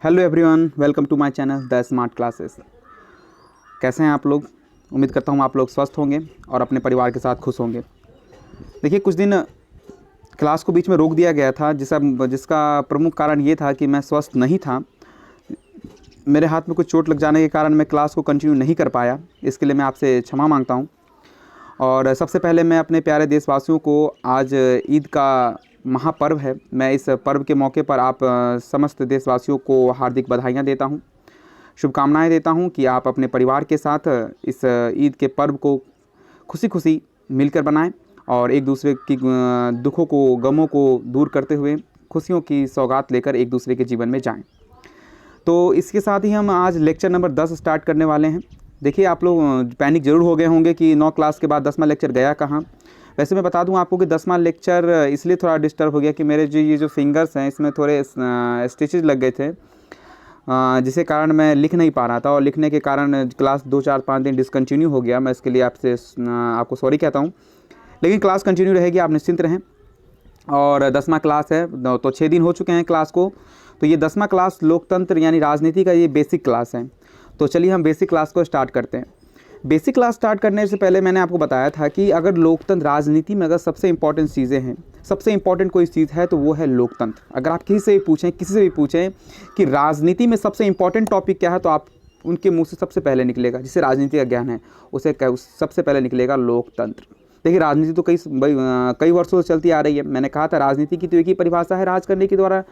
Hello everyone, welcome to my channel the smart classes. कैसे हैं आप लोग? उम्मीद करता हूँ आप लोग स्वस्थ होंगे और अपने परिवार के साथ खुश होंगे। देखिए, कुछ दिन क्लास को बीच में रोक दिया गया था जिसका प्रमुख कारण ये था कि मैं स्वस्थ नहीं था। मेरे हाथ में कुछ चोट लग जाने के कारण मैं क्लास को कंटिन्यू नहीं कर पाया। इसके लिए मैं आपसे क्षमा मांगता हूँ। और सबसे पहले मैं अपने प्यारे देशवासियों को, आज ईद का महापर्व है, मैं इस पर्व के मौके पर आप समस्त देशवासियों को हार्दिक बधाइयाँ देता हूँ, शुभकामनाएं देता हूँ कि आप अपने परिवार के साथ इस ईद के पर्व को खुशी खुशी मिलकर बनाएं और एक दूसरे की दुखों को, गमों को दूर करते हुए खुशियों की सौगात लेकर एक दूसरे के जीवन में जाएं। तो इसके साथ ही हम आज लेक्चर नंबर 10 स्टार्ट करने वाले हैं। देखिए, आप लोग पैनिक ज़रूर हो गए होंगे कि 9 क्लास के बाद 10वां लेक्चर गया कहाँ। वैसे मैं बता दूं आपको कि 10वां लेक्चर इसलिए थोड़ा डिस्टर्ब हो गया कि मेरे ये जो फिंगर्स हैं इसमें थोड़े स्टिचेज लग गए थे, जिसके कारण मैं लिख नहीं पा रहा था और लिखने के कारण क्लास 2, 4, 5 दिन डिसकंटिन्यू हो गया। मैं इसके लिए आपको सॉरी कहता हूँ, लेकिन क्लास कंटिन्यू रहेगी, आप निश्चिंत रहें। और 10वां क्लास है तो 6 दिन हो चुके हैं क्लास को। तो ये 10वां क्लास लोकतंत्र यानी राजनीति का ये बेसिक क्लास है। तो चलिए हम बेसिक क्लास को स्टार्ट करते हैं। बेसिक क्लास स्टार्ट करने से पहले मैंने आपको बताया था कि अगर लोकतंत्र, राजनीति में अगर सबसे इंपॉर्टेंट चीज़ें हैं, सबसे इंपॉर्टेंट कोई चीज़ है तो वो है लोकतंत्र। अगर आप किसी से भी पूछें कि राजनीति में सबसे इंपॉर्टेंट टॉपिक क्या है, तो आप उनके मुंह से सबसे पहले निकलेगा, जिसे राजनीति का ज्ञान है उसे सबसे पहले निकलेगा लोकतंत्र। देखिए, राजनीति तो कई वर्षों से चलती आ रही है। मैंने कहा था राजनीति की तो एक ही परिभाषा है, राज करने के द्वारा,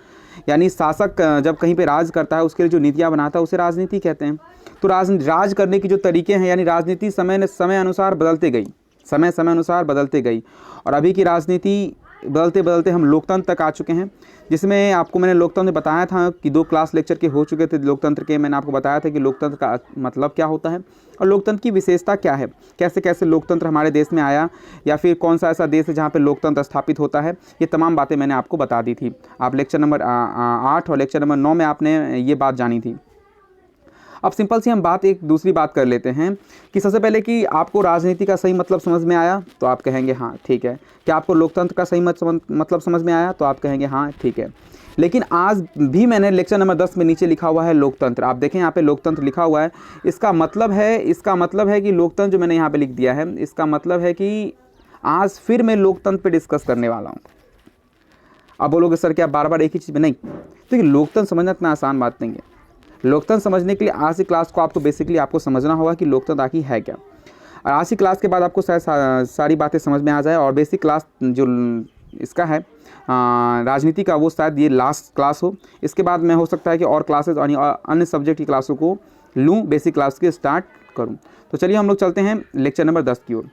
यानी शासक जब कहीं पे राज करता है उसके लिए जो नीतियाँ बनाता है उसे राजनीति कहते हैं। तो राज करने की जो तरीके हैं, यानी राजनीति समय अनुसार बदलते गई, समय अनुसार बदलते गई। और अभी की राजनीति बदलते बदलते हम लोकतंत्र तक आ चुके हैं, जिसमें आपको मैंने लोकतंत्र बताया था कि 2 क्लास लेक्चर के हो चुके थे लोकतंत्र के। मैंने आपको बताया था कि लोकतंत्र का मतलब क्या होता है और लोकतंत्र की विशेषता क्या है, कैसे कैसे लोकतंत्र हमारे देश में आया, या फिर कौन सा ऐसा देश है जहाँ पे लोकतंत्र स्थापित होता है। ये तमाम बातें मैंने आपको बता दी थी। आप लेक्चर नंबर 8 और लेक्चर नंबर 9 में आपने ये बात जानी थी। अब सिंपल सी हम एक दूसरी बात कर लेते हैं कि सबसे पहले कि आपको राजनीति का सही मतलब समझ में आया, तो आप कहेंगे हाँ ठीक है। क्या आपको लोकतंत्र का सही मतलब समझ में आया, तो आप कहेंगे हाँ ठीक है। लेकिन आज भी मैंने लेक्चर नंबर 10 में नीचे लिखा हुआ है लोकतंत्र, आप देखें यहाँ पे लोकतंत्र लिखा हुआ है। इसका मतलब है कि लोकतंत्र जो मैंने यहाँ पे लिख दिया है, इसका मतलब है कि आज फिर मैं लोकतंत्र पे डिस्कस करने वाला हूँ। अब बोलोगे सर क्या बार बार एक ही चीज़ में? नहीं, देखिए लोकतंत्र समझना इतना आसान बात नहीं है। लोकतंत्र समझने के लिए आज की क्लास को आपको बेसिकली आपको समझना होगा कि लोकतंत्र आखिर है क्या। और आज की क्लास के बाद आपको शायद सारी बातें समझ में आ जाए। और बेसिक क्लास जो इसका है राजनीति का, वो शायद ये लास्ट क्लास हो। इसके बाद मैं हो सकता है कि और क्लासेस और अन्य सब्जेक्ट की क्लासों को लूँ, बेसिक क्लास के स्टार्ट करूँ। तो चलिए हम लोग चलते हैं लेक्चर नंबर 10 की ओर।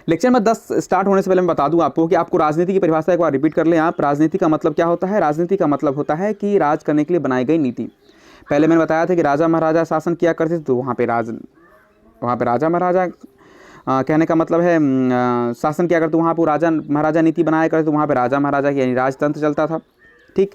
लेक्चर नंबर 10 स्टार्ट होने से पहले मैं बता दूं आपको कि आपको राजनीति की परिभाषा एक बार रिपीट कर लें आप। राजनीति का मतलब क्या होता है? राजनीति का मतलब होता है कि राज करने के लिए बनाई गई नीति। पहले मैंने बताया था कि राजा महाराजा शासन किया करते थे, तो वहाँ पे राजा महाराजा कहने का मतलब है शासन किया करते, वहाँ पर राजा महाराजा नीति बनाया करते, तो वहाँ पे राजा महाराजा की यानी राजतंत्र चलता था। ठीक,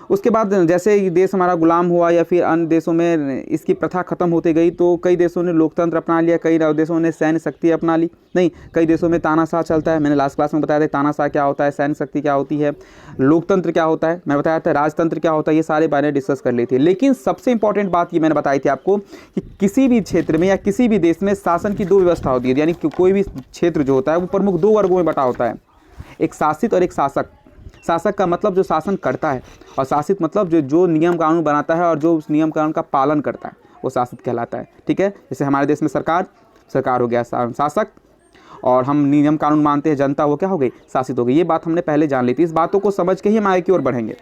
उसके बाद जैसे ही देश हमारा गुलाम हुआ या फिर अन्य देशों में इसकी प्रथा खत्म होती गई, तो कई देशों ने लोकतंत्र अपना लिया, कई देशों ने सैन्य शक्ति अपना ली। नहीं, कई देशों में तानाशाह चलता है। मैंने लास्ट क्लास में बताया था तानाशाह क्या होता है, सैन्य शक्ति क्या होती है, लोकतंत्र क्या होता है, मैं बताया था राजतंत्र क्या होता है। ये सारे बारे डिस्कस कर ली थी। लेकिन सबसे इंपॉर्टेंट बात ये मैंने बताई थी आपको कि किसी भी क्षेत्र में या किसी भी देश में शासन की 2 व्यवस्था होती है, यानी कि कोई भी क्षेत्र जो होता है वो प्रमुख 2 वर्गों में बटा होता है, एक शासित और एक शासक। शासक का मतलब जो शासन करता है, और शासित मतलब जो नियम कानून बनाता है और जो उस नियम कानून का पालन करता है, वो शासित कहलाता है। ठीक है, जैसे हमारे देश में सरकार हो गया शासक, और हम नियम कानून मानते हैं, जनता वो क्या हो गई? शासित हो गई। ये बात हमने पहले जान ली थी। इस बातों को समझ के ही हम आगे की ओर बढ़ेंगे।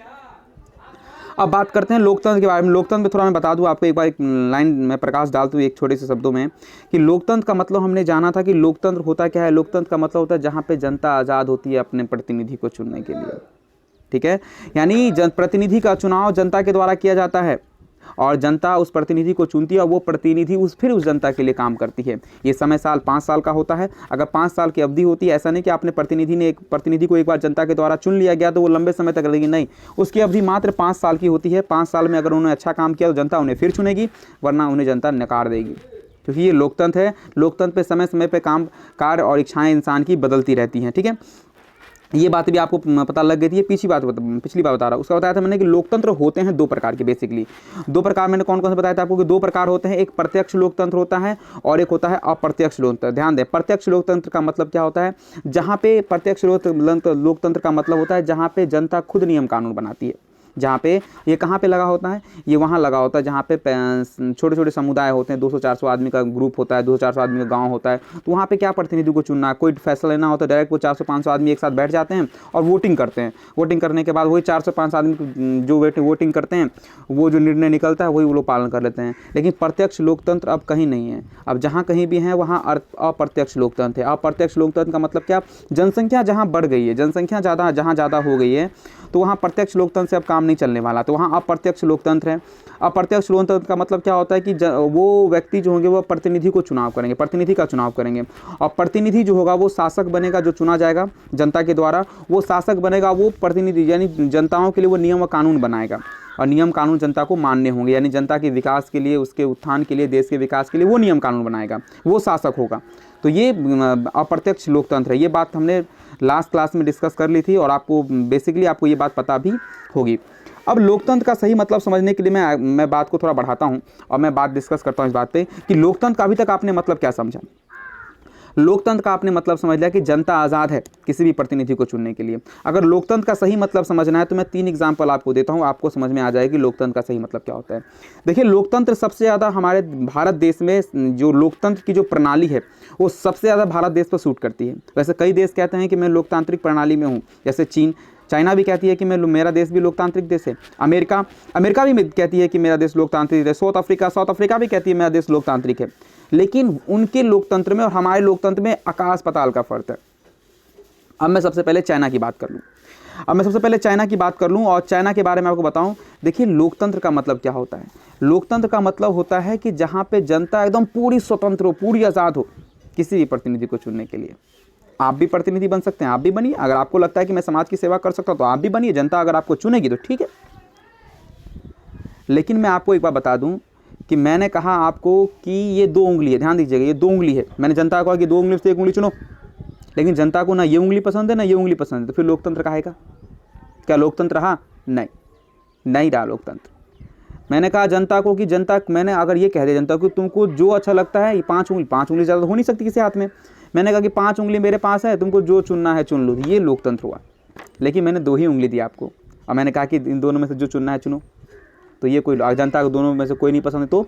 अब बात करते हैं लोकतंत्र के बारे में। लोकतंत्र में थोड़ा मैं बता दूं आपको, एक बार एक लाइन में प्रकाश डालता हूँ एक छोटे से शब्दों में, कि लोकतंत्र का मतलब हमने जाना था कि लोकतंत्र होता क्या है। लोकतंत्र का मतलब होता है जहाँ पे जनता आज़ाद होती है अपने प्रतिनिधि को चुनने के लिए। ठीक है, यानी प्रतिनिधि का चुनाव जनता के द्वारा किया जाता है और जनता उस प्रतिनिधि को चुनती है और वो प्रतिनिधि फिर उस जनता के लिए काम करती है। ये समय साल 5 साल का होता है। अगर 5 साल की अवधि होती है, ऐसा नहीं कि आपने प्रतिनिधि को एक बार जनता के द्वारा चुन लिया गया तो वो लंबे समय तक रहेगी, नहीं, उसकी अवधि मात्र 5 साल की होती है। 5 साल में अगर उन्होंने अच्छा काम किया तो जनता उन्हें फिर चुनेगी, वरना उन्हें जनता नकार देगी। क्योंकि ये लोकतंत्र है। लोकतंत्र पे समय समय पर काम, कार्य और इच्छाएँ इंसान की बदलती रहती हैं। ठीक है, ये बात भी आपको पता लग गई थी। ये पिछली बार बता रहा हूँ। उसका बताया था मैंने कि लोकतंत्र होते हैं दो प्रकार के, बेसिकली दो प्रकार। मैंने कौन कौन से बताया था आपको कि दो प्रकार होते हैं, एक प्रत्यक्ष लोकतंत्र होता है और एक होता है अप्रत्यक्ष लोकतंत्र। ध्यान दें, प्रत्यक्ष लोकतंत्र का मतलब क्या होता है, जहाँ पे प्रत्यक्ष लोकतंत्र का मतलब होता है जहाँ पे जनता खुद नियम कानून बनाती है। जहाँ पे ये कहाँ पे लगा होता है, ये वहाँ लगा होता है जहाँ पे छोटे छोटे समुदाय होते हैं, 200-400 आदमी का ग्रुप होता है, 200-400 आदमी का गांव होता है। तो वहाँ पे क्या प्रतिनिधि को चुनना है, कोई फैसला लेना होता है, डायरेक्ट वो 400-500 आदमी एक साथ बैठ जाते हैं और वोटिंग करते हैं। वोटिंग करने के बाद वही 400-500 आदमी जो वोटिंग करते हैं, वो जो निर्णय निकलता है वही वो लोग पालन कर लेते हैं। लेकिन प्रत्यक्ष लोकतंत्र अब कहीं नहीं है। अब जहाँ कहीं भी है वहाँ अप्रत्यक्ष लोकतंत्र है। अप्रत्यक्ष लोकतंत्र का मतलब क्या, जनसंख्या जहाँ बढ़ गई है, जनसंख्या जहाँ ज़्यादा हो गई है, तो वहाँ प्रत्यक्ष लोकतंत्र से अब काम नहीं चलने वाला, तो वहाँ अप्रत्यक्ष लोकतंत्र है। अप्रत्यक्ष लोकतंत्र का मतलब क्या होता है कि वो व्यक्ति जो होंगे वो प्रतिनिधि को चुनाव करेंगे, प्रतिनिधि का चुनाव करेंगे, और प्रतिनिधि जो होगा वो शासक बनेगा, जो चुना जाएगा जनता के द्वारा, वो शासक बनेगा। वो प्रतिनिधि यानी जनताओं के लिए वो नियम व कानून बनाएगा, और नियम कानून जनता को मानने होंगे, यानी जनता के विकास के लिए, उसके उत्थान के लिए, देश के विकास के लिए वो नियम कानून बनाएगा, वो शासक होगा। तो ये अप्रत्यक्ष लोकतंत्र है। ये बात हमने लास्ट क्लास में डिस्कस कर ली थी और आपको बेसिकली आपको ये बात पता भी होगी। अब लोकतंत्र का सही मतलब समझने के लिए मैं बात को थोड़ा बढ़ाता हूँ और मैं बात डिस्कस करता हूँ इस बात पे कि लोकतंत्र का अभी तक आपने मतलब क्या समझा। लोकतंत्र का आपने मतलब समझ लिया कि जनता आज़ाद है किसी भी प्रतिनिधि को चुनने के लिए। अगर लोकतंत्र का सही मतलब समझना है तो मैं 3 एग्जाम्पल आपको देता हूँ, आपको समझ में आ जाएगी कि लोकतंत्र का सही मतलब क्या होता है। देखिए, लोकतंत्र सबसे ज़्यादा हमारे भारत देश में जो लोकतंत्र की जो प्रणाली है वो सबसे ज़्यादा भारत देश पर सूट करती है। वैसे कई देश कहते हैं कि मैं लोकतांत्रिक प्रणाली में हूँ, जैसे चाइना भी कहती है कि मेरा देश भी लोकतांत्रिक देश है। अमेरिका भी कहती है कि मेरा देश लोकतांत्रिक है। साउथ अफ्रीका भी कहती है मेरा देश लोकतांत्रिक है। लेकिन उनके लोकतंत्र में और हमारे लोकतंत्र में आकाश पाताल का फर्क है। अब मैं सबसे पहले चाइना की बात कर लूँ और चाइना के बारे में आपको बताऊं। देखिए, लोकतंत्र का मतलब क्या होता है। लोकतंत्र का मतलब होता है कि जहाँ पे जनता एकदम पूरी स्वतंत्र हो, पूरी आज़ाद हो किसी भी प्रतिनिधि को चुनने के लिए। आप भी प्रतिनिधि बन सकते हैं, आप भी बनिए। अगर आपको लगता है कि मैं समाज की सेवा कर सकता हूँ तो आप भी बनिए। जनता अगर आपको चुनेगी तो ठीक है। लेकिन मैं आपको एक बार बता दूं कि मैंने कहा आपको कि ये 2 उंगली है, ध्यान दीजिएगा, ये 2 उंगली है। मैंने जनता को कहा कि 2 उंगली से 1 उंगली चुनो, लेकिन जनता को ना ये उंगली पसंद है ना ये उंगली पसंद है, तो फिर लोकतंत्र कहेगा क्या? लोकतंत्र रहा? नहीं रहा लोकतंत्र। मैंने कहा जनता को कि मैंने अगर ये कह दिया जनता को तुमको जो अच्छा लगता है, ये 5 उंगली ज़्यादा हो नहीं सकती किसी हाथ में। मैंने कहा कि 5 उंगली मेरे पास है, तुमको जो चुनना है चुन लो, ये लोकतंत्र हुआ। लेकिन मैंने 2 ही उंगली दी आपको और मैंने कहा कि इन दोनों में से जो चुनना है चुनो। तो ये कोई जनता को दोनों में से कोई नहीं पसंद है तो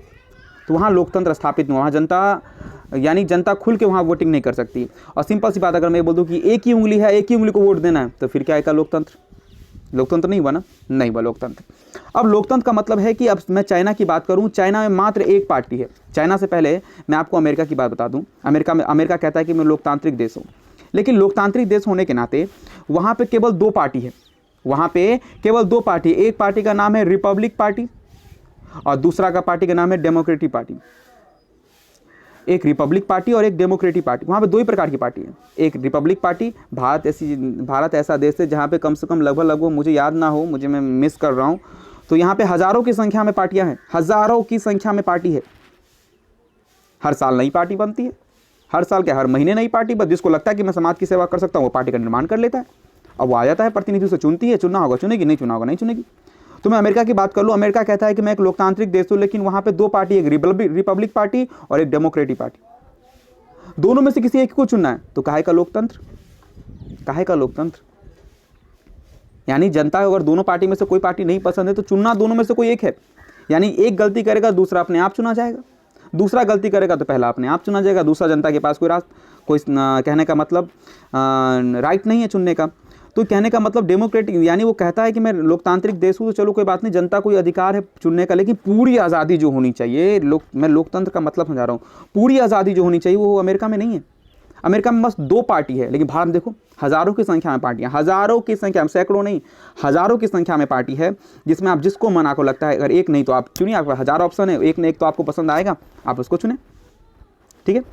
वहाँ लोकतंत्र स्थापित नहीं। वहाँ जनता खुल के वहाँ वोटिंग नहीं कर सकती। और सिंपल सी बात, अगर मैं बोल दूँ कि एक ही उंगली है, एक ही उंगली को वोट देना है, तो फिर क्या है लोकतंत्र? लोकतंत्र नहीं हुआ ना, नहीं हुआ लोकतंत्र। अब लोकतंत्र का मतलब है कि अब मैं चाइना की बात करूं, चाइना में मात्र एक पार्टी है। चाइना से पहले मैं आपको अमेरिका की बात बता दूं। अमेरिका कहता है कि मैं लोकतांत्रिक देश हूं, लेकिन लोकतांत्रिक देश होने के नाते वहाँ पे केवल 2 पार्टी है। वहाँ पे केवल 2 पार्टी, एक पार्टी का नाम है रिपब्लिक पार्टी और दूसरा का पार्टी का नाम है डेमोक्रेटिक पार्टी। एक रिपब्लिक पार्टी और एक डेमोक्रेटिक पार्टी, वहाँ पे 2 ही प्रकार की पार्टी है। एक रिपब्लिक पार्टी, भारत ऐसा देश है जहाँ पे कम से कम लगभग मुझे याद ना हो, मैं मिस कर रहा हूँ, तो यहाँ पे हज़ारों की संख्या में पार्टियाँ हैं, हज़ारों की संख्या में पार्टी है। हर साल नई पार्टी बनती है, हर साल क्या, हर महीने नई पार्टी। बस जिसको लगता है कि मैं समाज की सेवा कर सकता हूँ वो पार्टी का निर्माण कर लेता है, अब वो आ जाता है, प्रतिनिधि से चुनती है, चुनना होगा चुनेगी, नहीं चुना होगा नहीं चुनेगी। तो मैं अमेरिका की बात कर लूँ, अमेरिका कहता है कि मैं एक लोकतांत्रिक देश हूँ, लेकिन वहाँ पे 2 पार्टी, एक रिपब्लिक पार्टी और एक डेमोक्रेटिक पार्टी। दोनों में से किसी एक को चुनना है, तो काहे का लोकतंत्र? यानी जनता अगर दोनों पार्टी में से कोई पार्टी नहीं पसंद है तो चुनना दोनों में से कोई एक है। यानी एक गलती करेगा दूसरा अपने आप चुना जाएगा, दूसरा गलती करेगा तो पहला अपने आप चुना जाएगा, दूसरा जनता के पास कोई कहने का मतलब राइट नहीं है चुनने का। तो कहने का मतलब डेमोक्रेटिक, यानी वो कहता है कि मैं लोकतांत्रिक देश हूँ तो चलो कोई बात नहीं, जनता को अधिकार है चुनने का, लेकिन पूरी आज़ादी जो होनी चाहिए, मैं लोकतंत्र का मतलब समझा रहा हूँ, पूरी आज़ादी जो होनी चाहिए वो अमेरिका में नहीं है। अमेरिका में बस 2 पार्टी है, लेकिन भारत में देखो हज़ारों की संख्या में पार्टियाँ, हज़ारों की संख्या में, सैकड़ों नहीं, हज़ारों की संख्या में पार्टी है, जिसमें आप जिसको मन आपको लगता है, अगर एक नहीं तो आप चुनिए, आपके पास हज़ारों ऑप्शन है, एक न एक तो आपको पसंद आएगा, आप उसको चुने। ठीक है,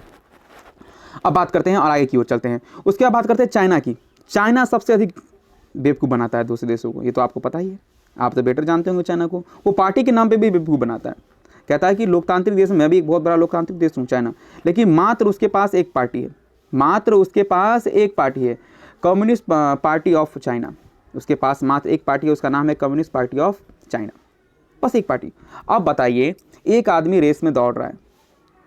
अब बात करते हैं और आगे की ओर चलते हैं। उसके बाद बात करते हैं चाइना की। चाइना सबसे अधिक बेवकूफ़ बनाता है दूसरे देशों को, ये तो आपको पता ही है, आप तो बेटर जानते होंगे चाइना को। वो पार्टी के नाम पे भी बेवकूफ़ बनाता है, कहता है कि लोकतांत्रिक देश, मैं भी एक बहुत बड़ा लोकतांत्रिक देश हूँ चाइना, लेकिन मात्र उसके पास एक पार्टी है, कम्युनिस्ट पार्टी ऑफ चाइना। उसके पास मात्र एक पार्टी है, उसका नाम है कम्युनिस्ट पार्टी ऑफ चाइना, बस एक पार्टी। अब बताइए, एक आदमी रेस में दौड़ रहा है,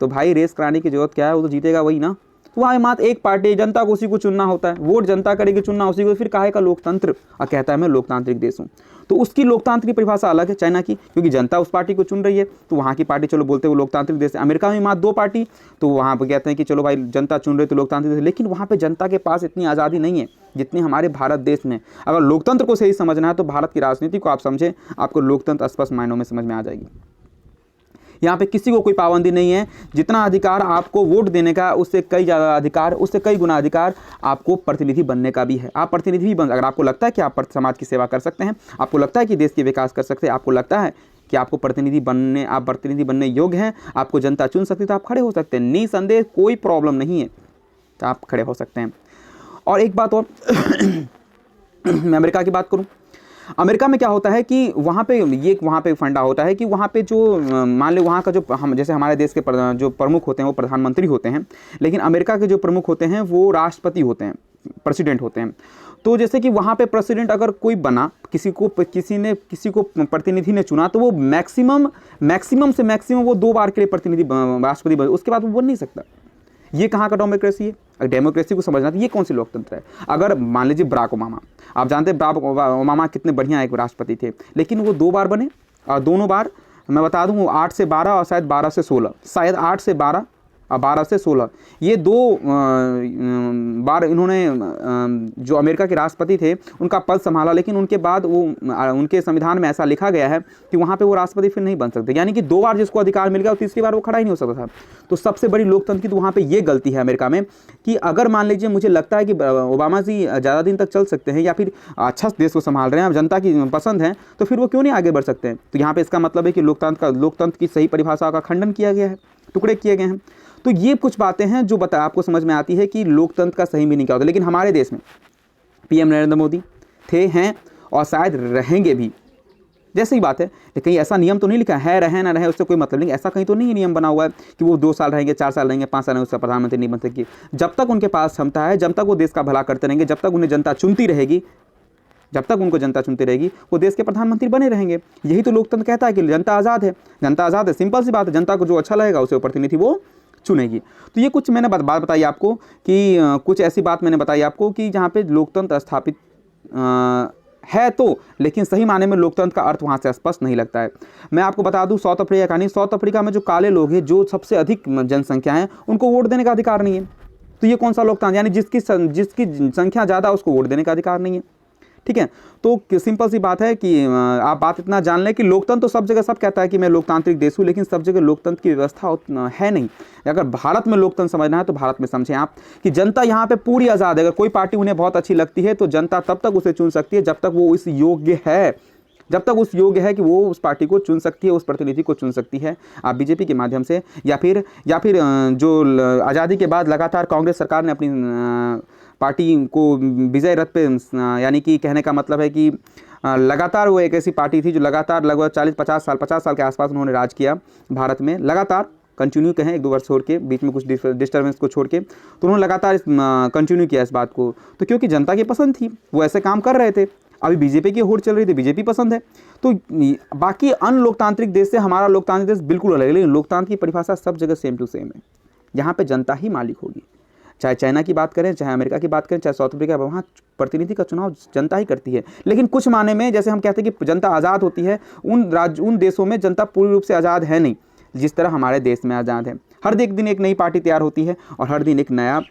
तो भाई रेस कराने की जरूरत क्या है, वो तो जीतेगा वही ना। तो वहाँ मात्र एक पार्टी, जनता को उसी को चुनना होता है, वोट जनता करेगी, चुनना उसी को, फिर काहे का लोकतंत्र। और कहता है मैं लोकतांत्रिक देश हूँ। तो उसकी लोकतंत्र की परिभाषा अलग है चाइना की, क्योंकि जनता उस पार्टी को चुन रही है, तो वहाँ की पार्टी चलो बोलते हैं वो लोकतांत्रिक देश है। अमेरिका में मात्र 2 पार्टी, तो वहाँ पर कहते हैं कि चलो भाई जनता चुन रही तो लोकतांत्रिक देश, लेकिन वहाँ पर जनता के पास इतनी आज़ादी नहीं है जितनी हमारे भारत देश में। अगर लोकतंत्र को सही समझना है तो भारत की राजनीति को आप समझें, आपको लोकतंत्र स्पष्ट मायनों में समझ में आ जाएगी। यहाँ पे किसी को कोई पाबंदी नहीं है, जितना अधिकार आपको वोट देने का, उससे कई ज़्यादा अधिकार, उससे कई गुना अधिकार आपको प्रतिनिधि बनने का भी है। आप प्रतिनिधि भी बन, अगर आपको लगता है कि आप समाज की सेवा कर सकते हैं, आपको लगता है कि देश के विकास कर सकते हैं, आपको लगता है कि आपको प्रतिनिधि बनने योग्य हैं, आपको जनता चुन सकती है, तो आप खड़े हो सकते हैं, निसंदेह कोई प्रॉब्लम नहीं है, तो आप खड़े हो सकते हैं। और एक बात और मैं अमेरिका की बात करूँ, अमेरिका में क्या होता है कि वहाँ पे फंडा होता है कि वहाँ पे जो मान लो वहाँ का जो हम जैसे हमारे देश के जो प्रमुख होते हैं वो प्रधानमंत्री होते हैं, लेकिन अमेरिका के जो प्रमुख होते हैं वो राष्ट्रपति होते हैं, प्रेसिडेंट होते हैं। तो जैसे कि वहाँ पे प्रेसिडेंट अगर कोई बना, किसी को प्रतिनिधि ने चुना, तो वो मैक्सिमम से मैक्सिमम वो 2 बार के लिए प्रतिनिधि राष्ट्रपति बने, उसके बाद वो बन नहीं सकता। ये कहाँ का डेमोक्रेसी है? अगर डेमोक्रेसी को समझना तो ये कौन सी लोकतंत्र है? अगर मान लीजिए बराक ओबामा, आप जानते हैं बराक ओबामा कितने बढ़िया एक राष्ट्रपति थे, लेकिन वो 2 बार बने, और दोनों बार मैं बता दूं वो 8 से 12 और शायद 12 से 16, शायद 8 से 12 और 12 से 16, ये 2 बार इन्होंने जो अमेरिका के राष्ट्रपति थे उनका पद संभाला। लेकिन उनके बाद वो उनके संविधान में ऐसा लिखा गया है कि वहाँ पे वो राष्ट्रपति फिर नहीं बन सकते, यानी कि 2 बार जिसको अधिकार मिल गया, तीसरी बार वो खड़ा ही नहीं हो सकता था। तो सबसे बड़ी लोकतंत्र की तो वहाँ पर ये गलती है अमेरिका में कि अगर मान लीजिए मुझे लगता है कि ओबामा जी ज़्यादा दिन तक चल सकते हैं या फिर अच्छा देश को संभाल रहे हैं, जनता की पसंद है, तो फिर वो क्यों नहीं आगे बढ़ सकते हैं। तो यहाँ पर इसका मतलब है कि लोकतंत्र की सही परिभाषा का खंडन किया गया है, टुकड़े किए गए हैं। तो ये कुछ बातें हैं जो आपको समझ में आती है कि लोकतंत्र का सही मीनिंग क्या होता है। लेकिन हमारे देश में पीएम नरेंद्र मोदी थे, हैं और शायद रहेंगे भी, जैसे ही बात है। लेकिन कहीं ऐसा नियम तो नहीं लिखा है, रहे ना रहे उससे कोई मतलब नहीं, ऐसा कहीं तो नहीं नियम बना हुआ है कि वो 2 साल रहेंगे, 4 साल रहेंगे, 5 साल रहेंगे, उसका प्रधानमंत्री नहीं बन सकेगी। जब तक उनके पास क्षमता है, जब तक वो देश का भला करते रहेंगे, जब तक उन्हें जनता चुनती रहेगी, जब तक उनको जनता चुनती रहेगी, वो देश के प्रधानमंत्री बने रहेंगे। यही तो लोकतंत्र कहता है कि जनता आज़ाद है, जनता आज़ाद है, सिंपल सी बात है। जनता को जो अच्छा लगेगा उसे प्रतिनिधि वो चुनेगी। तो ये कुछ मैंने बात बताई आपको कि कुछ ऐसी बात मैंने बताई आपको कि जहाँ पे लोकतंत्र स्थापित है, तो लेकिन सही माने में लोकतंत्र का अर्थ वहाँ से स्पष्ट नहीं लगता है। मैं आपको बता दूँ साउथ अफ्रीका का नहीं, साउथ अफ्रीका में जो काले लोग हैं, जो सबसे अधिक जनसंख्या है, उनको वोट देने का अधिकार नहीं है। तो ये कौन सा लोकतंत्र, यानी जिसकी संख्या ज़्यादा उसको वोट देने का अधिकार नहीं है। ठीक है, तो सिंपल सी बात है कि आप बात इतना जान लें कि लोकतंत्र तो सब जगह सब कहता है कि मैं लोकतांत्रिक देश हूँ, लेकिन सब जगह लोकतंत्र की व्यवस्था है नहीं। अगर भारत में लोकतंत्र समझना है तो भारत में समझें आप कि जनता यहाँ पे पूरी आज़ाद है। अगर कोई पार्टी उन्हें बहुत अच्छी लगती है तो जनता तब तक उसे चुन सकती है जब तक वो इस योग्य है, जब तक उस योग्य है कि वो उस पार्टी को चुन सकती है, उस प्रतिनिधि को चुन सकती है। आप बीजेपी के माध्यम से या फिर जो आज़ादी के बाद लगातार कांग्रेस सरकार ने अपनी पार्टी को विजय रथ पे, यानी कि कहने का मतलब है कि लगातार वो एक ऐसी पार्टी थी जो लगातार लगभग 50 साल के आसपास उन्होंने राज किया भारत में, लगातार कंटिन्यू कहें, 1-2 वर्ष छोड़ के, बीच में कुछ डिस्टर्बेंस को छोड़ के, तो उन्होंने लगातार कंटिन्यू किया इस बात को। तो क्योंकि जनता की पसंद थी, वो ऐसे काम कर रहे थे। अभी बीजेपी की होड़ चल रही थी, बीजेपी पसंद है। तो बाकी अन्य लोकतांत्रिक देश से हमारा लोकतांत्रिक देश बिल्कुल अलग है, लेकिन लोकतंत्र की परिभाषा सब जगह सेम टू सेम है। यहाँ पे जनता ही मालिक होगी, चाहे चाइना की बात करें, चाहे अमेरिका की बात करें, चाहे साउथ अफ्रीका, वहाँ प्रतिनिधि का चुनाव जनता ही करती है। लेकिन कुछ माने में, जैसे हम कहते हैं कि जनता आज़ाद होती है, उन देशों में जनता पूरी रूप से आज़ाद है नहीं, जिस तरह हमारे देश में आज़ाद है। हर दिन एक नई पार्टी तैयार होती है और हर दिन एक नया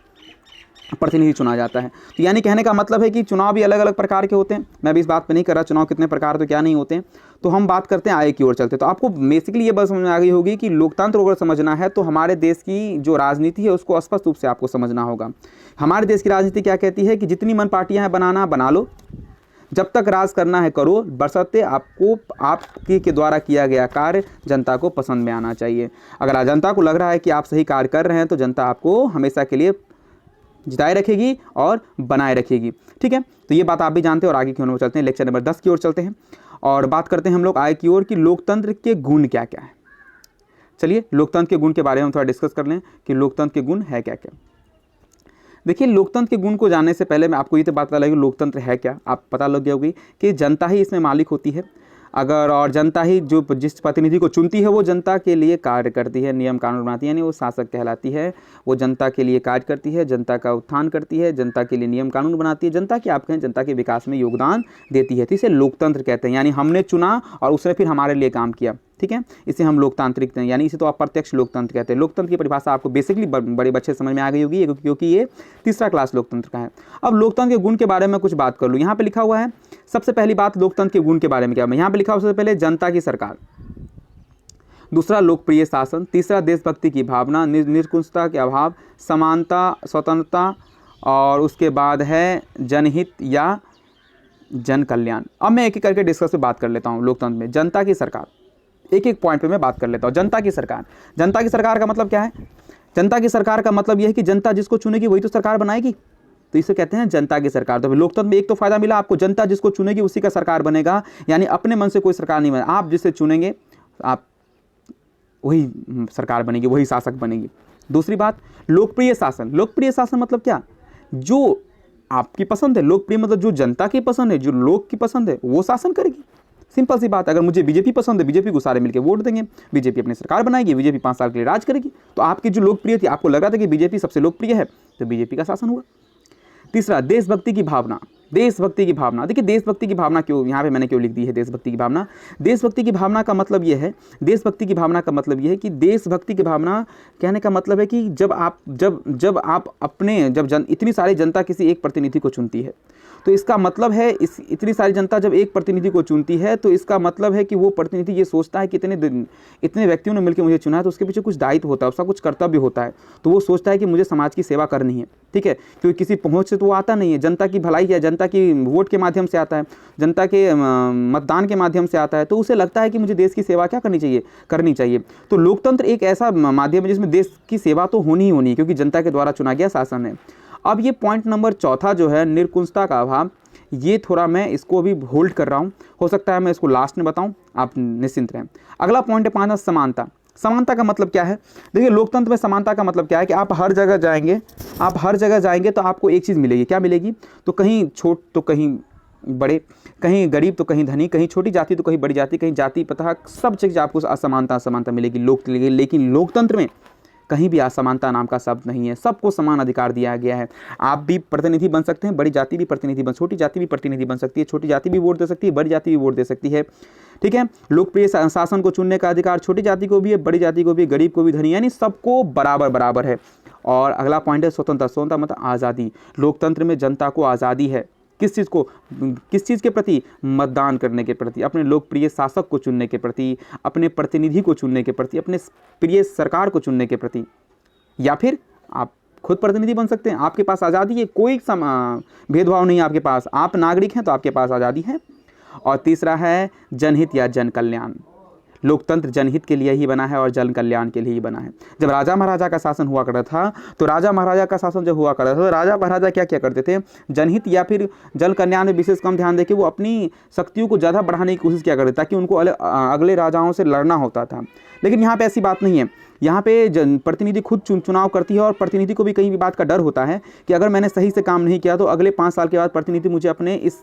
प्रतिनिधि चुना जाता है। तो यानी कहने का मतलब है कि चुनाव भी अलग अलग प्रकार के होते हैं। मैं भी इस बात पे नहीं कर रहा चुनाव कितने प्रकार तो क्या नहीं होते हैं। तो हम बात करते हैं आगे की ओर चलते। तो आपको बेसिकली ये बात समझ में आ गई होगी कि लोकतंत्र अगर समझना है तो हमारे देश की जो राजनीति है उसको स्पष्ट रूप से आपको समझना होगा। हमारे देश की राजनीति क्या कहती है कि जितनी मन पार्टियाँ हैं बना लो, जब तक राज करना है करो, बशर्ते आपके के द्वारा किया गया कार्य जनता को पसंद में आना चाहिए। अगर जनता को लग रहा है कि आप सही कार्य कर रहे हैं तो जनता आपको हमेशा के लिए जिताए रखेगी और बनाए रखेगी। ठीक है, तो ये बात आप भी जानते हैं। और आगे की ओर चलते हैं, लेक्चर नंबर 10 की ओर चलते हैं और बात करते हैं हम लोग आगे की ओर कि लोकतंत्र के गुण क्या क्या है। चलिए लोकतंत्र के गुण के बारे में हम थोड़ा डिस्कस कर लें कि लोकतंत्र के गुण है क्या क्या। देखिए, लोकतंत्र के गुण को जानने से पहले मैं आपको ये तो बात बता लगी लोकतंत्र है क्या, आप पता लग गया होगी कि जनता ही इसमें मालिक होती है, अगर और जनता ही जो जिस प्रतिनिधि को चुनती है वो जनता के लिए कार्य करती है, नियम कानून बनाती है, यानी वो शासक कहलाती है। वो जनता के लिए कार्य करती है, जनता का उत्थान करती है, जनता के लिए नियम कानून बनाती है, जनता की आप कहें जनता के विकास में योगदान देती है। तो इसे लोकतंत्र कहते हैं, यानी हमने चुना और उसने फिर हमारे लिए काम किया, ठीक है, इसे हम लोकतांत्रिक, यानी इसे तो अप्रत्यक्ष लोकतंत्र कहते हैं। लोकतंत्र की परिभाषा आपको बेसिकली बड़े बच्चे समझ में आ गई होगी क्योंकि ये तीसरा क्लास लोकतंत्र का है। अब लोकतंत्र के गुण के बारे में कुछ बात कर लूँ। यहाँ पे लिखा हुआ है सबसे पहली बात लोकतंत्र के गुण के बारे में क्या है, यहाँ पे लिखा हुआ सबसे पहले जनता की सरकार, दूसरा लोकप्रिय शासन, तीसरा देशभक्ति की भावना, निरंकुशता के अभाव, समानता, स्वतंत्रता, और उसके बाद है जनहित या जन कल्याण। अब मैं एक एक करके डिस्कस पे बात कर लेता हूँ। लोकतंत्र में जनता की सरकार, एक एक पॉइंट पे मैं बात कर लेता हूँ। जनता की सरकार, जनता की सरकार का मतलब क्या है? जनता की सरकार का मतलब यह है कि जनता जिसको चुनेगी वही तो सरकार बनाएगी, तो इसे कहते हैं जनता की सरकार। तो लोकतंत्र में एक तो फायदा मिला आपको, जनता जिसको चुनेगी उसी का सरकार बनेगा, यानी अपने मन से कोई सरकार नहीं बने, आप जिसे चुनेंगे आप वही सरकार बनेगी, वही शासक बनेगी। दूसरी बात लोकप्रिय शासन, लोकप्रिय शासन मतलब क्या? जो आपकी पसंद है, लोकप्रिय मतलब जो जनता की पसंद है, जो लोग की पसंद है वो शासन करेगी। सिंपल सी बात, अगर मुझे बीजेपी पसंद है, बीजेपी को सारे मिलकर वोट देंगे, बीजेपी अपनी सरकार बनाएगी, बीजेपी 5 साल के लिए राज करेगी। तो आपकी जो लोकप्रिय थी, आपको लग रहा था कि बीजेपी सबसे लोकप्रिय है, तो बीजेपी का शासन हुआ। तीसरा देशभक्ति की भावना, देशभक्ति की भावना। देखिए देशभक्ति की भावना क्यों यहाँ पे मैंने क्यों लिख दी है देशभक्ति की भावना? देशभक्ति की भावना का मतलब ये है, देशभक्ति की भावना का मतलब ये है कि देशभक्ति की भावना कहने का मतलब है कि जब आप अपने इतनी सारी जनता किसी एक प्रतिनिधि को चुनती है, तो इसका मतलब है इतनी सारी जनता जब एक प्रतिनिधि को चुनती है तो इसका मतलब है कि वो प्रतिनिधि ये सोचता है कि इतने व्यक्तियों ने मिलकर मुझे चुना है, तो उसके पीछे कुछ दायित्व होता है, उसका कुछ कर्तव्य होता है। तो वो सोचता है कि मुझे समाज की सेवा करनी है, ठीक है, क्योंकि किसी पहुंच से तो वो आता नहीं है, जनता की भलाई है, जनता की वोट के माध्यम से आता है, जनता के मतदान के माध्यम से आता है, तो उसे लगता है कि मुझे देश की सेवा क्या करनी चाहिए। तो लोकतंत्र एक ऐसा माध्यम है जिसमें देश की सेवा तो होनी ही होनी है, क्योंकि जनता के द्वारा चुना गया शासन है। अब ये पॉइंट नंबर चौथा जो है निरंकुशता का अभाव, ये थोड़ा मैं इसको अभी होल्ड कर रहा हूँ, हो सकता है मैं इसको लास्ट में बताऊँ, आप निश्चिंत रहें। अगला पॉइंट है 5 समानता। समानता का मतलब क्या है? देखिए लोकतंत्र में समानता का मतलब क्या है कि आप हर जगह जाएंगे तो आपको एक चीज़ मिलेगी। क्या मिलेगी? तो कहीं छोट तो कहीं बड़े, कहीं गरीब तो कहीं धनी, कहीं छोटी जाति तो कहीं बड़ी जाति, कहीं जाति प्रथा, सब चीज़ आपको असमानता मिलेगी। लेकिन लोकतंत्र में कहीं भी असमानता नाम का शब्द नहीं है, सबको समान अधिकार दिया गया है। आप भी प्रतिनिधि बन सकते हैं, बड़ी जाति भी प्रतिनिधि छोटी जाति भी प्रतिनिधि बन सकती है, छोटी जाति भी वोट दे सकती है, बड़ी जाति भी वोट दे सकती है, ठीक है। लोकप्रिय शासन को चुनने का अधिकार छोटी जाति को भी है, बड़ी जाति को भी, गरीब को भी, धनी, यानी सबको बराबर है। और अगला पॉइंट है स्वतंत्रता मतलब आज़ादी। लोकतंत्र में जनता को आज़ादी है, किस चीज़ के प्रति? मतदान करने के प्रति, अपने लोकप्रिय शासक को चुनने के प्रति, अपने प्रतिनिधि को चुनने के प्रति, अपने प्रिय सरकार को चुनने के प्रति, या फिर आप खुद प्रतिनिधि बन सकते हैं। आपके पास आज़ादी है, कोई भेदभाव नहीं है आपके पास, आप नागरिक हैं तो आपके पास आज़ादी है। और तीसरा है जनहित या जन कल्याण। लोकतंत्र जनहित के लिए ही बना है और जन कल्याण के लिए ही बना है। जब राजा महाराजा का शासन हुआ करता था, तो राजा महाराजा क्या क्या करते थे? जनहित या फिर जन कल्याण में विशेष कम ध्यान देके वो अपनी शक्तियों को ज़्यादा बढ़ाने की कोशिश किया करते, ताकि उनको अगले राजाओं से लड़ना होता था। लेकिन यहाँ पे ऐसी बात नहीं है, यहाँ पे प्रतिनिधि खुद चुनाव करती है, और प्रतिनिधि को भी कहीं भी बात का डर होता है कि अगर मैंने सही से काम नहीं किया तो अगले 5 साल के बाद प्रतिनिधि मुझे अपने इस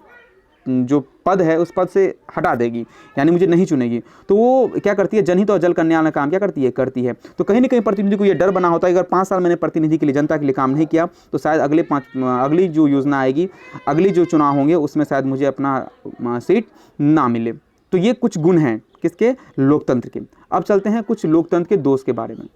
जो पद है उस पद से हटा देगी, यानी मुझे नहीं चुनेगी। तो वो क्या करती है? जनहित और जन कल्याण का काम क्या करती है। तो कहीं ना कहीं प्रतिनिधि को ये डर बना होता है, अगर 5 साल मैंने प्रतिनिधि के लिए, जनता के लिए काम नहीं किया, तो शायद अगली जो योजना आएगी, अगली जो चुनाव होंगे उसमें शायद मुझे अपना सीट ना मिले। तो ये कुछ गुण हैं किसके? लोकतंत्र के। अब चलते हैं कुछ लोकतंत्र के दोष के बारे में।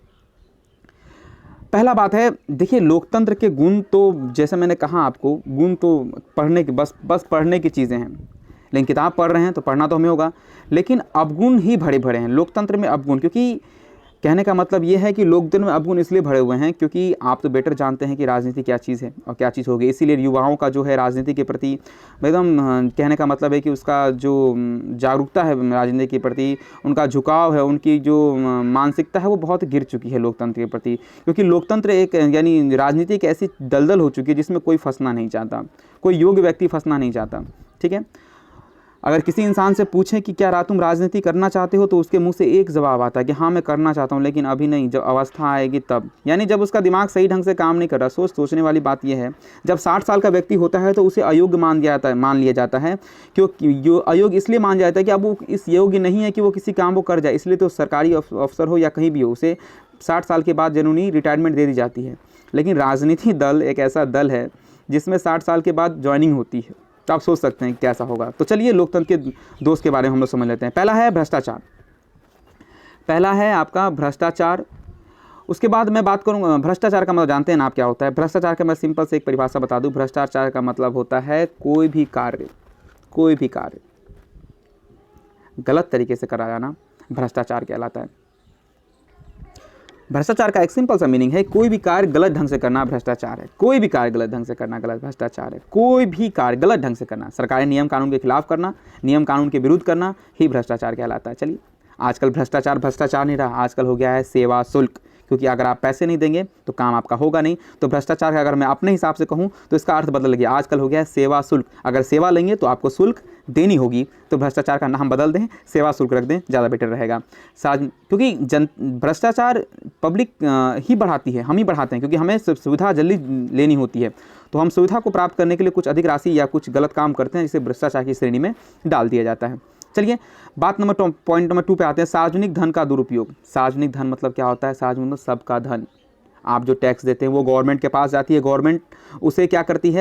पहला बात है, देखिए लोकतंत्र के गुण तो जैसे मैंने कहा आपको, गुण तो पढ़ने की बस पढ़ने की चीज़ें हैं, लेकिन किताब पढ़ रहे हैं तो पढ़ना तो हमें होगा, लेकिन अवगुण ही भरे भरे हैं लोकतंत्र में। अवगुण, क्योंकि कहने का मतलब ये है कि लोकतंत्र में अवगुण इसलिए भरे हुए हैं क्योंकि आप तो बेटर जानते हैं कि राजनीति क्या चीज़ है और क्या चीज़ होगी। इसीलिए युवाओं का जो है राजनीति के प्रति एकदम, कहने का मतलब है कि उसका जो जागरूकता है राजनीति के प्रति, उनका झुकाव है, उनकी जो मानसिकता है वो बहुत गिर चुकी है लोकतंत्र के प्रति। क्योंकि लोकतंत्र एक, यानी राजनीति एक ऐसी दलदल हो चुकी है जिसमें कोई फंसना नहीं चाहता, कोई योग्य व्यक्ति फंसना नहीं चाहता, ठीक है। अगर किसी इंसान से पूछें कि क्या तुम राजनीति करना चाहते हो, तो उसके मुंह से एक जवाब आता है कि हाँ मैं करना चाहता हूँ, लेकिन अभी नहीं, जब अवस्था आएगी तब। यानी जब उसका दिमाग सही ढंग से काम नहीं कर रहा। सोचने वाली बात यह है, जब 60 साल का व्यक्ति होता है तो उसे अयोग्य मान लिया जाता है। क्योंकि जो अयोग्य इसलिए मान जाता है कि अब वो इस योग्य नहीं है कि वो किसी काम को कर जाए, इसलिए तो सरकारी अफसर हो या कहीं भी हो, उसे 60 साल के बाद जनूनी रिटायरमेंट दे दी जाती है। लेकिन राजनीति दल एक ऐसा दल है जिसमें 60 साल के बाद ज्वाइनिंग होती है। तो आप सोच सकते हैं कैसा होगा। तो चलिए लोकतंत्र के दोष के बारे में हम लोग समझ लेते हैं। पहला है भ्रष्टाचार। पहला है आपका भ्रष्टाचार। उसके बाद मैं बात करूँगा भ्रष्टाचार का मतलब जानते हैं ना आप क्या होता है। भ्रष्टाचार का मैं सिंपल से एक परिभाषा बता दूं। भ्रष्टाचार का मतलब होता है कोई भी कार्य गलत तरीके से करा जाना भ्रष्टाचार कहलाता है। भ्रष्टाचार का एक सिंपल सा मीनिंग है, कोई भी कार्य गलत ढंग से करना भ्रष्टाचार है। कोई भी कार्य गलत ढंग से करना गलत भ्रष्टाचार है। कोई भी कार्य गलत ढंग से करना, सरकारी नियम कानून के खिलाफ करना, नियम कानून के विरुद्ध करना ही भ्रष्टाचार कहलाता है। चलिए, आजकल भ्रष्टाचार नहीं रहा, आजकल हो गया है सेवा शुल्क। क्योंकि अगर आप पैसे नहीं देंगे तो काम आपका होगा नहीं। तो भ्रष्टाचार का अगर मैं अपने हिसाब से कहूँ तो इसका अर्थ बदल गया, आजकल हो गया है सेवा शुल्क। अगर सेवा लेंगे तो आपको शुल्क देनी होगी, तो भ्रष्टाचार का नाम बदल दें, सेवा शुल्क रख दें, ज़्यादा बेटर रहेगा। क्योंकि भ्रष्टाचार पब्लिक ही बढ़ाती है, हम ही बढ़ाते हैं, क्योंकि हमें सुविधा जल्दी लेनी होती है। तो हम सुविधा को प्राप्त करने के लिए कुछ अधिक राशि या कुछ गलत काम करते हैं, जिसे भ्रष्टाचार की श्रेणी में डाल दिया जाता है। चलिए पॉइंट नंबर 2 पे आते हैं, सार्वजनिक धन का दुरुपयोग। सार्वजनिक धन मतलब क्या होता है? सार्वजनिक मतलब सबका धन। आप जो टैक्स देते हैं वो गवर्नमेंट के पास जाती है, गवर्नमेंट उसे क्या करती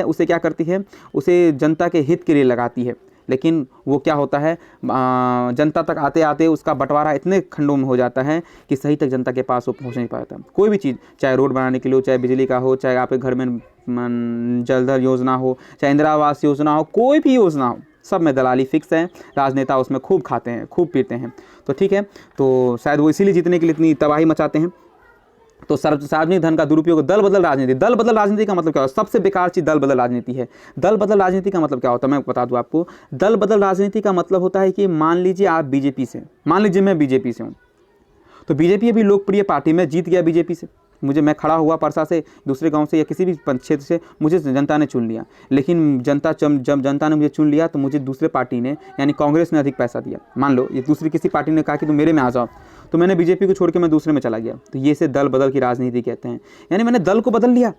है? उसे जनता के हित के लिए लगाती है। लेकिन वो क्या होता है, जनता तक आते आते उसका बंटवारा इतने खंडों में हो जाता है कि सही तक जनता के पास वो पहुंच नहीं पाता। कोई भी चीज़, चाहे रोड बनाने के लिए हो, चाहे बिजली का हो, चाहे आपके घर में जलधर योजना हो, चाहे इंदिरा आवास योजना हो, कोई भी योजना हो, सब में दलाली फिक्स है। राजनेता उसमें खूब खाते हैं, खूब पीते हैं। तो ठीक है, तो शायद वो इसीलिए जीतने के लिए इतनी तबाही मचाते हैं। तो सार्वजनिक धन का दुरुपयोग, दल बदल राजनीति। दल बदल राजनीति का मतलब क्या होता है? सबसे बेकार चीज़ दल बदल राजनीति है। दल बदल राजनीति का मतलब क्या होता है मैं बता दूं आपको। दल बदल राजनीति का मतलब होता है कि मान लीजिए आप बीजेपी से, मान लीजिए मैं बीजेपी से हूँ, तो बीजेपी अभी लोकप्रिय पार्टी में जीत गया बीजेपी से। मैं खड़ा हुआ परसा से, दूसरे गांव से या किसी भी क्षेत्र से, मुझे जनता ने चुन लिया। लेकिन जब जनता ने मुझे चुन लिया तो मुझे दूसरे पार्टी ने यानी कांग्रेस ने अधिक पैसा दिया। मान लो ये दूसरी किसी पार्टी ने कहा कि तुम मेरे में आ जाओ, तो मैंने बीजेपी को छोड़ के मैं दूसरे में चला गया। तो ये से दल बदल की राजनीति कहते हैं, यानी मैंने दल को बदल लिया।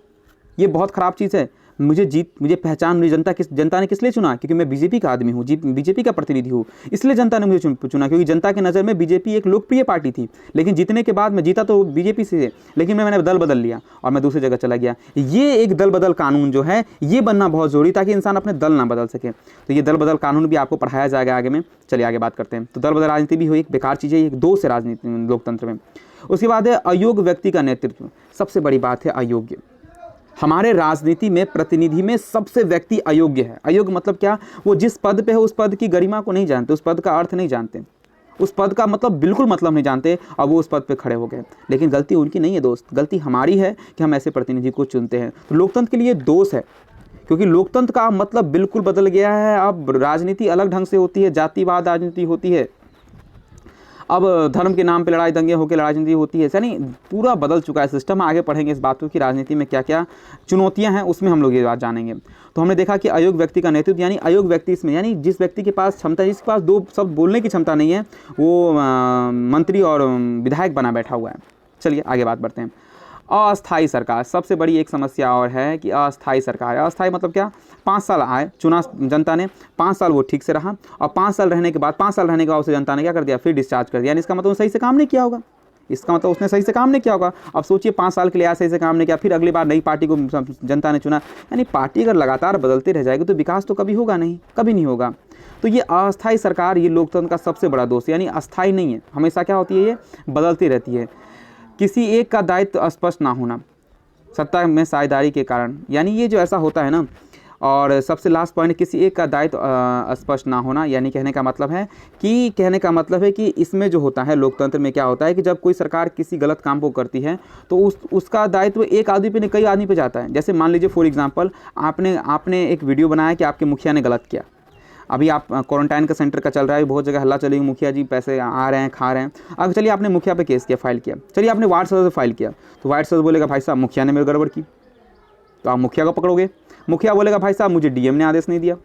ये बहुत ख़राब चीज़ है। मुझे पहचान, मुझे जनता ने किस लिए चुना? क्योंकि मैं बीजेपी का आदमी हूँ, बीजेपी का प्रतिनिधि हूँ, इसलिए जनता ने मुझे चुना। क्योंकि जनता की नज़र में बीजेपी एक लोकप्रिय पार्टी थी। लेकिन जीतने के बाद मैं जीता तो बीजेपी से, लेकिन मैंने दल बदल लिया और मैं दूसरी जगह चला गया। ये एक दल बदल कानून जो है ये बनना बहुत ज़रूरी, ताकि इंसान अपने दल ना बदल सके। तो ये दल बदल कानून भी आपको पढ़ाया जाएगा आगे में। चलिए आगे बात करते हैं। तो दल बदल राजनीति भी हो एक बेकार चीज़ है, एक दोष है राजनीति लोकतंत्र में। उसके बाद है अयोग्य व्यक्ति का नेतृत्व। सबसे बड़ी बात है अयोग्य। हमारे राजनीति में प्रतिनिधि में सबसे व्यक्ति अयोग्य है। अयोग्य मतलब क्या? वो जिस पद पे है उस पद की गरिमा को नहीं जानते, उस पद का अर्थ नहीं जानते, उस पद का मतलब बिल्कुल मतलब नहीं जानते, और वो उस पद पे खड़े हो गए। लेकिन गलती उनकी नहीं है दोस्त, गलती हमारी है कि हम ऐसे प्रतिनिधि को चुनते हैं। तो लोकतंत्र के लिए दोष है, क्योंकि लोकतंत्र का मतलब बिल्कुल बदल गया है। अब राजनीति अलग ढंग से होती है, जातिवाद राजनीति होती है, अब धर्म के नाम पे लड़ाई दंगे होकर राजनीति होती है। यानी पूरा बदल चुका है सिस्टम। आगे पढ़ेंगे इस बात को कि राजनीति में क्या क्या चुनौतियां हैं, उसमें हम लोग ये बात जानेंगे। तो हमने देखा कि अयोग्य व्यक्ति का नेतृत्व, यानी अयोग्य व्यक्ति इसमें, यानी जिस व्यक्ति के पास क्षमता, जिसके पास दो शब्द बोलने की क्षमता नहीं है, वो मंत्री और विधायक बना बैठा हुआ है। चलिए आगे बात बढ़ते हैं। अस्थायी सरकार, सबसे बड़ी एक समस्या और है कि अस्थायी सरकार। अस्थायी मतलब क्या? 5 साल आए, चुना जनता ने, 5 साल वो ठीक से रहा, और 5 साल रहने के बाद उसे जनता ने क्या कर दिया? फिर डिस्चार्ज कर दिया। यानी इसका मतलब सही से काम नहीं किया होगा, इसका मतलब उसने सही से काम नहीं किया होगा। अब सोचिए 5 साल के लिए सही से काम नहीं किया, फिर अगली बार नई पार्टी को जनता ने चुना। यानी पार्टी अगर लगातार बदलती रह जाएगी तो विकास तो कभी होगा नहीं, कभी नहीं होगा। तो ये अस्थायी सरकार, ये लोकतंत्र का सबसे बड़ा दोष, यानी अस्थायी नहीं है, हमेशा क्या होती है? ये बदलती रहती है। किसी एक का दायित्व स्पष्ट ना होना, सत्ता में साझेदारी के कारण, यानी ये जो ऐसा होता है ना। और सबसे लास्ट पॉइंट, किसी एक का दायित्व स्पष्ट ना होना, यानी कहने का मतलब है कि इसमें जो होता है लोकतंत्र में क्या होता है कि जब कोई सरकार किसी गलत काम को करती है तो उसका दायित्व एक आदमी पे नहीं, कई आदमी पे जाता है। जैसे मान लीजिए फॉर एग्जांपल आपने एक वीडियो बनाया कि आपके मुखिया ने गलत किया। अभी आप क्वारंटाइन का सेंटर का चल रहा है, बहुत जगह हल्ला चलेगी, मुखिया जी पैसे आ रहे हैं, खा रहे हैं। अब चलिए आपने मुखिया पे केस किया, फाइल किया, चलिए आपने वार्ड सदस्य फाइल किया, तो वार्ड सदस्य बोलेगा भाई साहब मुखिया ने मेरे गड़बड़ की, तो आप मुखिया को पकड़ोगे। मुखिया बोलेगा भाई साहब मुझे डीएम ने आदेश नहीं दिया,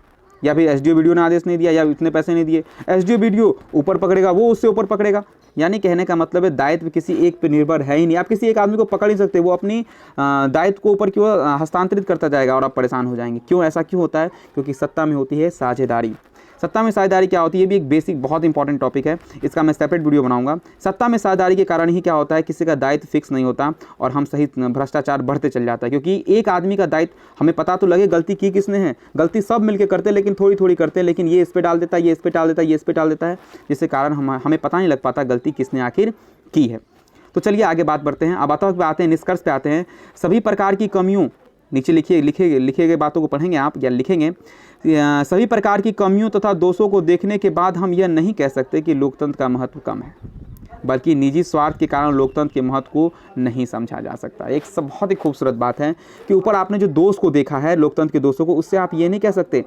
या फिर एसडीओ वीडियो ने आदेश नहीं दिया या इतने पैसे नहीं दिए, एसडीओ वीडियो ऊपर पकड़ेगा, वो उससे ऊपर पकड़ेगा। यानी कहने का मतलब है दायित्व किसी एक पर निर्भर है ही नहीं। आप किसी एक आदमी को पकड़ नहीं सकते, वो अपनी दायित्व को ऊपर की ओर हस्तांतरित करता जाएगा और आप परेशान हो जाएंगे। क्यों, ऐसा क्यों होता है? क्योंकि सत्ता में होती है साझेदारी। सत्ता में साझेदारी क्या होती है, ये भी एक बेसिक बहुत इंपॉर्टेंट टॉपिक है, इसका मैं सेपरेट वीडियो बनाऊंगा। सत्ता में साझेदारी के कारण ही क्या होता है, किसी का दायित्व फिक्स नहीं होता और हम सही भ्रष्टाचार बढ़ते चल जाता है। क्योंकि एक आदमी का दायित्व हमें पता तो लगे गलती की किसने है, गलती सब मिलकर करते हैं लेकिन थोड़ी थोड़ी करते हैं, लेकिन ये इस पर डाल देता है, ये इस पर डाल देता है, ये इस पर डाल देता है, जिसके कारण हमें पता नहीं लग पाता गलती किसने आखिर की है। तो चलिए आगे बात बढ़ते हैं। अब आते हैं निष्कर्ष पे आते हैं। सभी प्रकार की कमियों, नीचे लिखे गए बातों को पढ़ेंगे आप या लिखेंगे। सभी प्रकार की कमियों तथा दोषों को देखने के बाद हम यह नहीं कह सकते कि लोकतंत्र का महत्व कम है, बल्कि निजी स्वार्थ के कारण लोकतंत्र के महत्व को नहीं समझा जा सकता। एक सब बहुत ही खूबसूरत बात है कि ऊपर आपने जो दोष को देखा है, लोकतंत्र के दोषों को, उससे आप ये नहीं कह सकते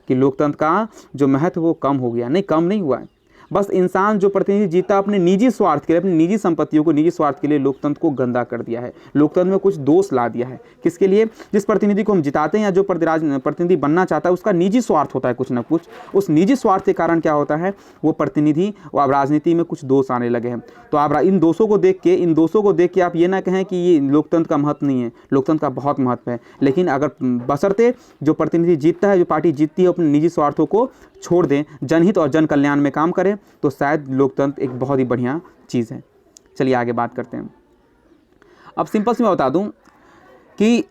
कि लोकतंत्र का जो महत्व वो कम हो गया। नहीं, कम नहीं हुआ है। बस इंसान जो प्रतिनिधि जीता अपने निजी स्वार्थ के लिए, अपनी निजी संपत्तियों को निजी स्वार्थ के लिए लोकतंत्र को गंदा कर दिया है, लोकतंत्र में कुछ दोष ला दिया है। किसके लिए? जिस प्रतिनिधि को हम जिताते हैं या जो प्रतिनिधि बनना चाहता है, उसका निजी स्वार्थ होता है कुछ ना कुछ। उस निजी स्वार्थ के कारण क्या होता है, वो प्रतिनिधि और अब राजनीति में कुछ दोष आने लगे हैं। तो आप इन दोषों को देख के आप ये ना कहें कि ये लोकतंत्र का महत्व नहीं है, लोकतंत्र का बहुत महत्व है। लेकिन अगर बशर्ते जो प्रतिनिधि जीतता है, जो पार्टी जीतती है, अपने निजी स्वार्थों को छोड़ दें, जनहित और जन कल्याण में काम करें, तो शायद लोकतंत्र एक बहुत ही बढ़िया चीज़ है। चलिए आगे बात करते हैं। अब सिंपल सी मैं बता दूं कि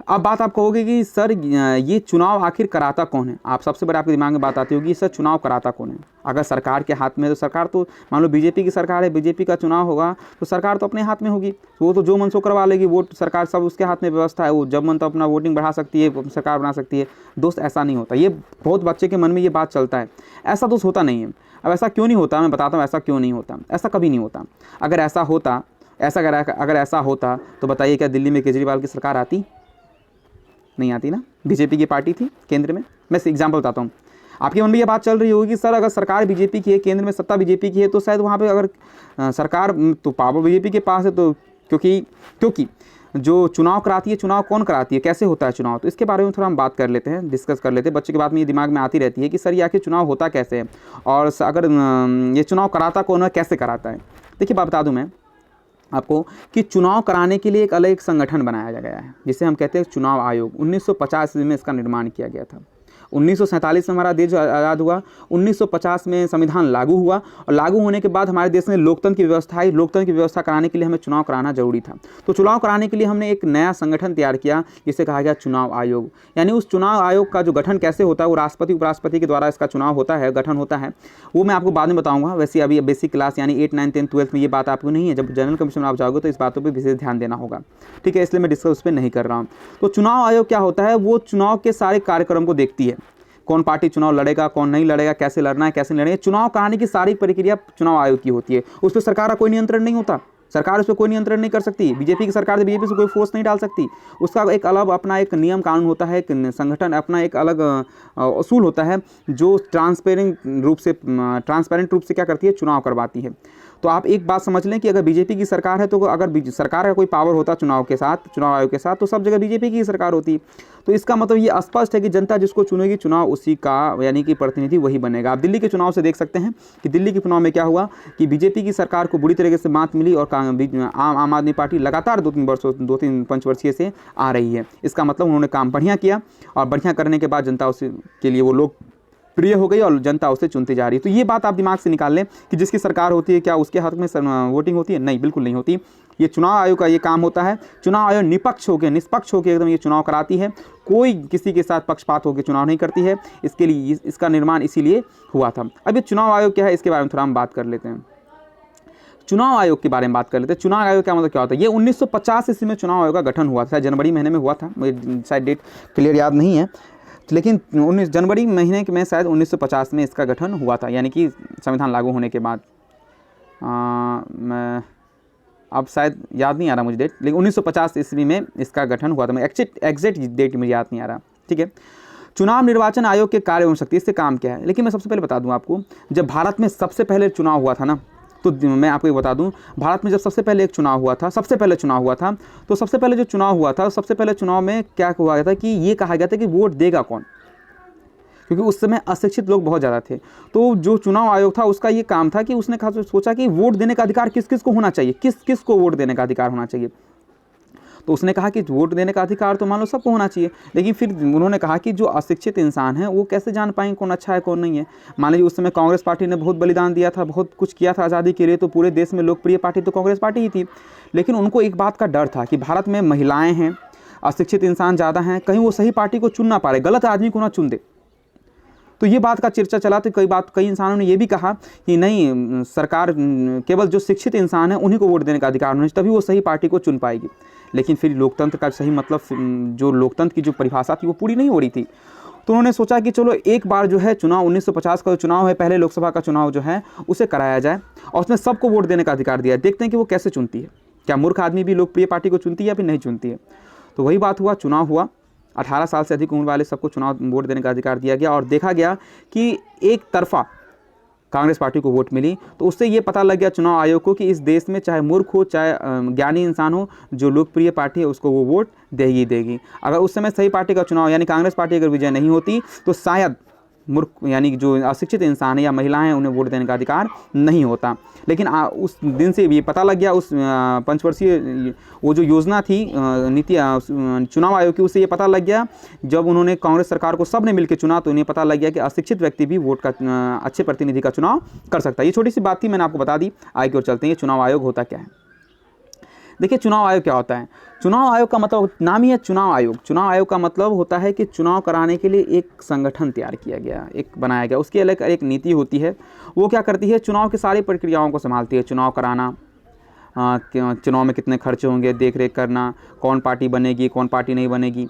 अब बात आप कहोगे कि सर ये चुनाव आखिर कराता कौन है। आप सबसे बड़े आपके दिमाग में बात आती होगी, सर चुनाव कराता कौन है। अगर सरकार के हाथ में, तो सरकार तो मान लो बीजेपी की सरकार है, बीजेपी का चुनाव होगा तो सरकार तो अपने हाथ में होगी, वो तो जो मन सो करवा लेगी। वोट सरकार सब उसके हाथ में व्यवस्था है, वो जब मन तो अपना वोटिंग बढ़ा सकती है, सरकार बना सकती है। दोस्त ऐसा नहीं होता, ये बहुत बच्चे के मन में ये बात चलता है, ऐसा दोस्त होता नहीं है। अब ऐसा क्यों नहीं होता, मैं बताता हूँ ऐसा क्यों नहीं होता। ऐसा कभी नहीं होता। अगर ऐसा होता अगर ऐसा होता तो बताइए क्या दिल्ली में केजरीवाल की सरकार आती? नहीं आती ना। बीजेपी की पार्टी थी केंद्र में। मैं एग्जांपल बताता हूँ। आपके मन में ये बात चल रही होगी कि सर अगर सरकार बीजेपी की है, केंद्र में सत्ता बीजेपी की है, तो शायद वहाँ पे अगर सरकार तो पावर बीजेपी के पास है, तो क्योंकि जो चुनाव कराती है, चुनाव कौन कराती है, कैसे होता है चुनाव, तो इसके बारे में थोड़ा हम बात कर लेते हैं, डिस्कस कर लेते हैं। बच्चे के बाद में ये दिमाग में आती रहती है कि सर ये आखिर चुनाव होता कैसे है और अगर ये चुनाव कराता कौन है, कैसे कराता है। देखिए बात बता दूँ मैं आपको कि चुनाव कराने के लिए एक अलग संगठन बनाया गया है, जिसे हम कहते हैं चुनाव आयोग। 1950 में इसका निर्माण किया गया था। 1947 में हमारा देश आज़ाद हुआ, 1950 में संविधान लागू हुआ और लागू होने के बाद हमारे देश में लोकतंत्र की व्यवस्था आई। लोकतंत्र की व्यवस्था कराने के लिए हमें चुनाव कराना जरूरी था। तो चुनाव कराने के लिए हमने एक नया संगठन तैयार किया, जिसे कहा गया चुनाव आयोग। यानी उस चुनाव आयोग का जो गठन कैसे होता है, वो राष्ट्रपति उपराष्ट्रपति के द्वारा इसका चुनाव होता है, गठन होता है, वो मैं आपको बाद में बताऊँगा। वैसे अभी बेसिक क्लास यानी 8, 9, 10, 12 में ये बात आपको नहीं है। जब जनरल कमीशन में आप जाओगे तो इस बातों पर विशेष ध्यान देना होगा, ठीक है, इसलिए मैं डिस्कस उस पर नहीं कर रहा हूँ। तो चुनाव आयोग क्या होता है, वो चुनाव के सारे कार्यक्रम को देखती है, कौन पार्टी चुनाव लड़ेगा, कौन नहीं लड़ेगा, कैसे लड़ना है, कैसे लड़ेगा। चुनाव कराने की सारी प्रक्रिया चुनाव आयोग की होती है। उस पर सरकार का कोई नियंत्रण नहीं होता, सरकार उस पर कोई नियंत्रण नहीं कर सकती। बीजेपी की सरकार से बीजेपी से कोई फोर्स नहीं डाल सकती। उसका एक अलग अपना एक नियम कानून होता है, एक संगठन अपना एक अलग असूल होता है, जो ट्रांसपेरेंट रूप से क्या करती है, चुनाव करवाती है। तो आप एक बात समझ लें कि अगर बीजेपी की सरकार है, तो अगर सरकार का कोई पावर होता चुनाव आयोग के साथ, तो सब जगह बीजेपी की सरकार होती। तो इसका मतलब ये स्पष्ट है कि जनता जिसको चुनेगी, चुनाव उसी का यानी कि प्रतिनिधि वही बनेगा। आप दिल्ली के चुनाव से देख सकते हैं कि दिल्ली के चुनाव में क्या हुआ कि बीजेपी की सरकार को बुरी तरीके से मात मिली और आम आदमी पार्टी लगातार 2-3 पंचवर्षीय से आ रही है। इसका मतलब उन्होंने काम बढ़िया किया और बढ़िया करने के बाद जनता उसे के लिए वो लोग प्रिय हो गई और जनता उसे चुनती जा रही है। तो ये बात आप दिमाग से निकाल लें कि जिसकी सरकार होती है क्या उसके हक में वोटिंग होती है? नहीं, बिल्कुल नहीं होती। ये चुनाव आयोग का ये काम होता है। चुनाव आयोग निष्पक्ष होकर एकदम ये चुनाव कराती है। कोई किसी के साथ पक्षपात होकर चुनाव नहीं करती है। इसके लिए इसका निर्माण इसीलिए हुआ था। अब ये चुनाव आयोग क्या है, इसके बारे में थोड़ा हम बात कर लेते हैं। चुनाव आयोग के बारे में बात कर लेते हैं। चुनाव आयोग क्या मतलब क्या होता है? ये 1950 ईस्वी में चुनाव आयोग का गठन हुआ था, जनवरी महीने में हुआ था, मुझे शायद डेट क्लियर याद नहीं है, लेकिन 19 जनवरी महीने में शायद 1950 में इसका गठन हुआ था, यानी कि संविधान लागू होने के बाद। मैं अब शायद याद नहीं आ रहा मुझे डेट, लेकिन 1950 ईस्वी में इसका गठन हुआ था। मैं एग्जैक्ट डेट मुझे याद नहीं आ रहा, ठीक है। चुनाव निर्वाचन आयोग के कार्य एवं शक्ति, इससे काम क्या है? लेकिन मैं सबसे पहले बता दूं आपको, जब भारत में सबसे पहले चुनाव हुआ था ना, तो मैं आपको ये बता दूं, भारत में जब सबसे पहले एक चुनाव हुआ था, सबसे पहले चुनाव हुआ था, तो सबसे पहले जो चुनाव हुआ था, सबसे पहले चुनाव में क्या हुआ था कि ये कहा गया था कि वोट देगा कौन, क्योंकि उस समय अशिक्षित लोग बहुत ज़्यादा थे। तो जो चुनाव आयोग था उसका ये काम था कि उसने सोचा कि वोट देने का अधिकार किस किस को होना चाहिए, किस किस को वोट देने का अधिकार होना चाहिए। तो उसने कहा कि वोट देने का अधिकार तो मान लो सबको होना चाहिए, लेकिन फिर उन्होंने कहा कि जो अशिक्षित इंसान है वो कैसे जान पाएंगे कौन अच्छा है कौन नहीं है। मान लीजिए उस समय कांग्रेस पार्टी ने बहुत बलिदान दिया था, बहुत कुछ किया था आज़ादी के लिए, तो पूरे देश में लोकप्रिय पार्टी तो कांग्रेस पार्टी ही थी। लेकिन उनको एक बात का डर था कि भारत में महिलाएँ हैं, अशिक्षित इंसान ज़्यादा हैं, कहीं वो सही पार्टी को चुन ना पा रहे, गलत आदमी को ना चुन दे। तो ये बात का चर्चा चला, तो कई इंसानों ने ये भी कहा कि नहीं, सरकार केवल जो शिक्षित इंसान है उन्हीं को वोट देने का अधिकार होना चाहिए, तभी वो सही पार्टी को चुन पाएगी। लेकिन फिर लोकतंत्र का सही मतलब, जो लोकतंत्र की जो परिभाषा थी वो पूरी नहीं हो रही थी। तो उन्होंने सोचा कि चलो एक बार जो है चुनाव 1950 का जो चुनाव है, पहले लोकसभा का चुनाव जो है उसे कराया जाए और उसमें सबको वोट देने का अधिकार दिया, देखते हैं कि वो कैसे चुनती है, क्या मूर्ख आदमी भी लोकप्रिय पार्टी को चुनती है या फिर नहीं चुनती है। तो वही बात हुआ, चुनाव हुआ, 18 साल से अधिक उम्र वाले सबको चुनाव वोट देने का अधिकार दिया गया और देखा गया कि एक तरफा कांग्रेस पार्टी को वोट मिली। तो उससे ये पता लग गया चुनाव आयोग को कि इस देश में चाहे मूर्ख हो चाहे ज्ञानी इंसान हो, जो लोकप्रिय पार्टी है उसको वो वोट देगी देगी। अगर उस समय सही पार्टी का चुनाव यानी कांग्रेस पार्टी अगर विजय नहीं होती तो शायद मूर्ख यानी जो अशिक्षित इंसान है या महिलाएं हैं उन्हें वोट देने का अधिकार नहीं होता। लेकिन उस दिन से ये पता लग गया, उस पंचवर्षीय वो जो योजना थी नीति चुनाव आयोग की, उससे ये पता लग गया, जब उन्होंने कांग्रेस सरकार को सब ने मिलकर चुना तो उन्हें पता लग गया कि अशिक्षित व्यक्ति भी वोट का अच्छे प्रतिनिधि का चुनाव कर सकता है। ये छोटी सी बात थी, मैंने आपको बता दी। आगे की ओर चलते हैं, ये चुनाव आयोग होता क्या है। देखिए चुनाव आयोग क्या होता है। चुनाव आयोग का मतलब, नाम ही है चुनाव आयोग। चुनाव आयोग का मतलब होता है कि चुनाव कराने के लिए एक संगठन तैयार किया गया, एक बनाया गया, उसकी अलग एक नीति होती है। वो क्या करती है, चुनाव की सारी प्रक्रियाओं को संभालती है। चुनाव कराना, चुनाव में कितने खर्चे होंगे, देख रेख करना, कौन पार्टी बनेगी कौन पार्टी नहीं बनेगी,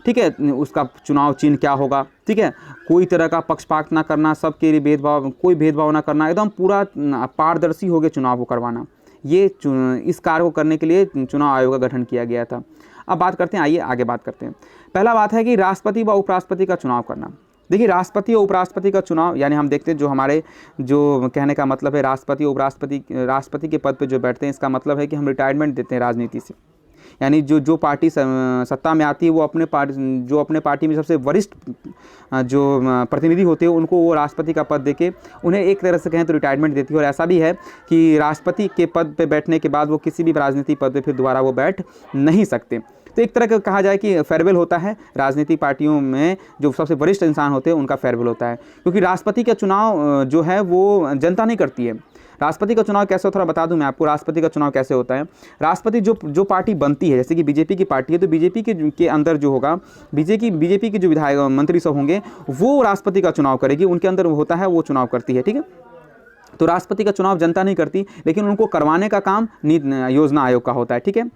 ठीक है, उसका चुनाव चिन्ह क्या होगा, ठीक है, कोई तरह का पक्षपात ना करना, सबके लिए भेदभाव, कोई भेदभाव ना करना, एकदम पूरा पारदर्शी हो गया चुनाव को करवाना। ये इस कार्य को करने के लिए चुनाव आयोग का गठन किया गया था। अब बात करते हैं, आइए आगे बात करते हैं। पहला बात है कि राष्ट्रपति व उपराष्ट्रपति का चुनाव करना। देखिए राष्ट्रपति और उपराष्ट्रपति का चुनाव यानी हम देखते हैं, जो हमारे जो कहने का मतलब है राष्ट्रपति उपराष्ट्रपति, राष्ट्रपति के पद पे जो बैठते हैं, इसका मतलब है कि हम रिटायरमेंट देते हैं राजनीति से। यानी जो पार्टी सत्ता में आती है वो अपने पार्टी में सबसे वरिष्ठ जो प्रतिनिधि होते हैं उनको वो राष्ट्रपति का पद देके उन्हें एक तरह से कहें तो रिटायरमेंट देती है। और ऐसा भी है कि राष्ट्रपति के पद पे बैठने के बाद वो किसी भी राजनीतिक पद पे फिर दोबारा वो बैठ नहीं सकते। तो एक तरह का कहा जाए कि फेयरवेल होता है राजनीतिक पार्टियों में, जो सबसे वरिष्ठ इंसान होते हैं उनका फेयरवेल होता है। क्योंकि राष्ट्रपति का चुनाव जो है वो जनता नहीं करती है। राष्ट्रपति का चुनाव कैसे होता है बता दूं मैं आपको। राष्ट्रपति का चुनाव कैसे होता है, राष्ट्रपति जो पार्टी बनती है, जैसे कि बीजेपी की पार्टी है तो बीजेपी के अंदर जो होगा, बीजेपी के जो विधायक मंत्री सब होंगे वो राष्ट्रपति का चुनाव करेगी, उनके अंदर होता है वो चुनाव करती है, ठीक है। तो राष्ट्रपति का चुनाव जनता नहीं करती, लेकिन उनको करवाने का काम योजना आयोग का होता है, ठीक है।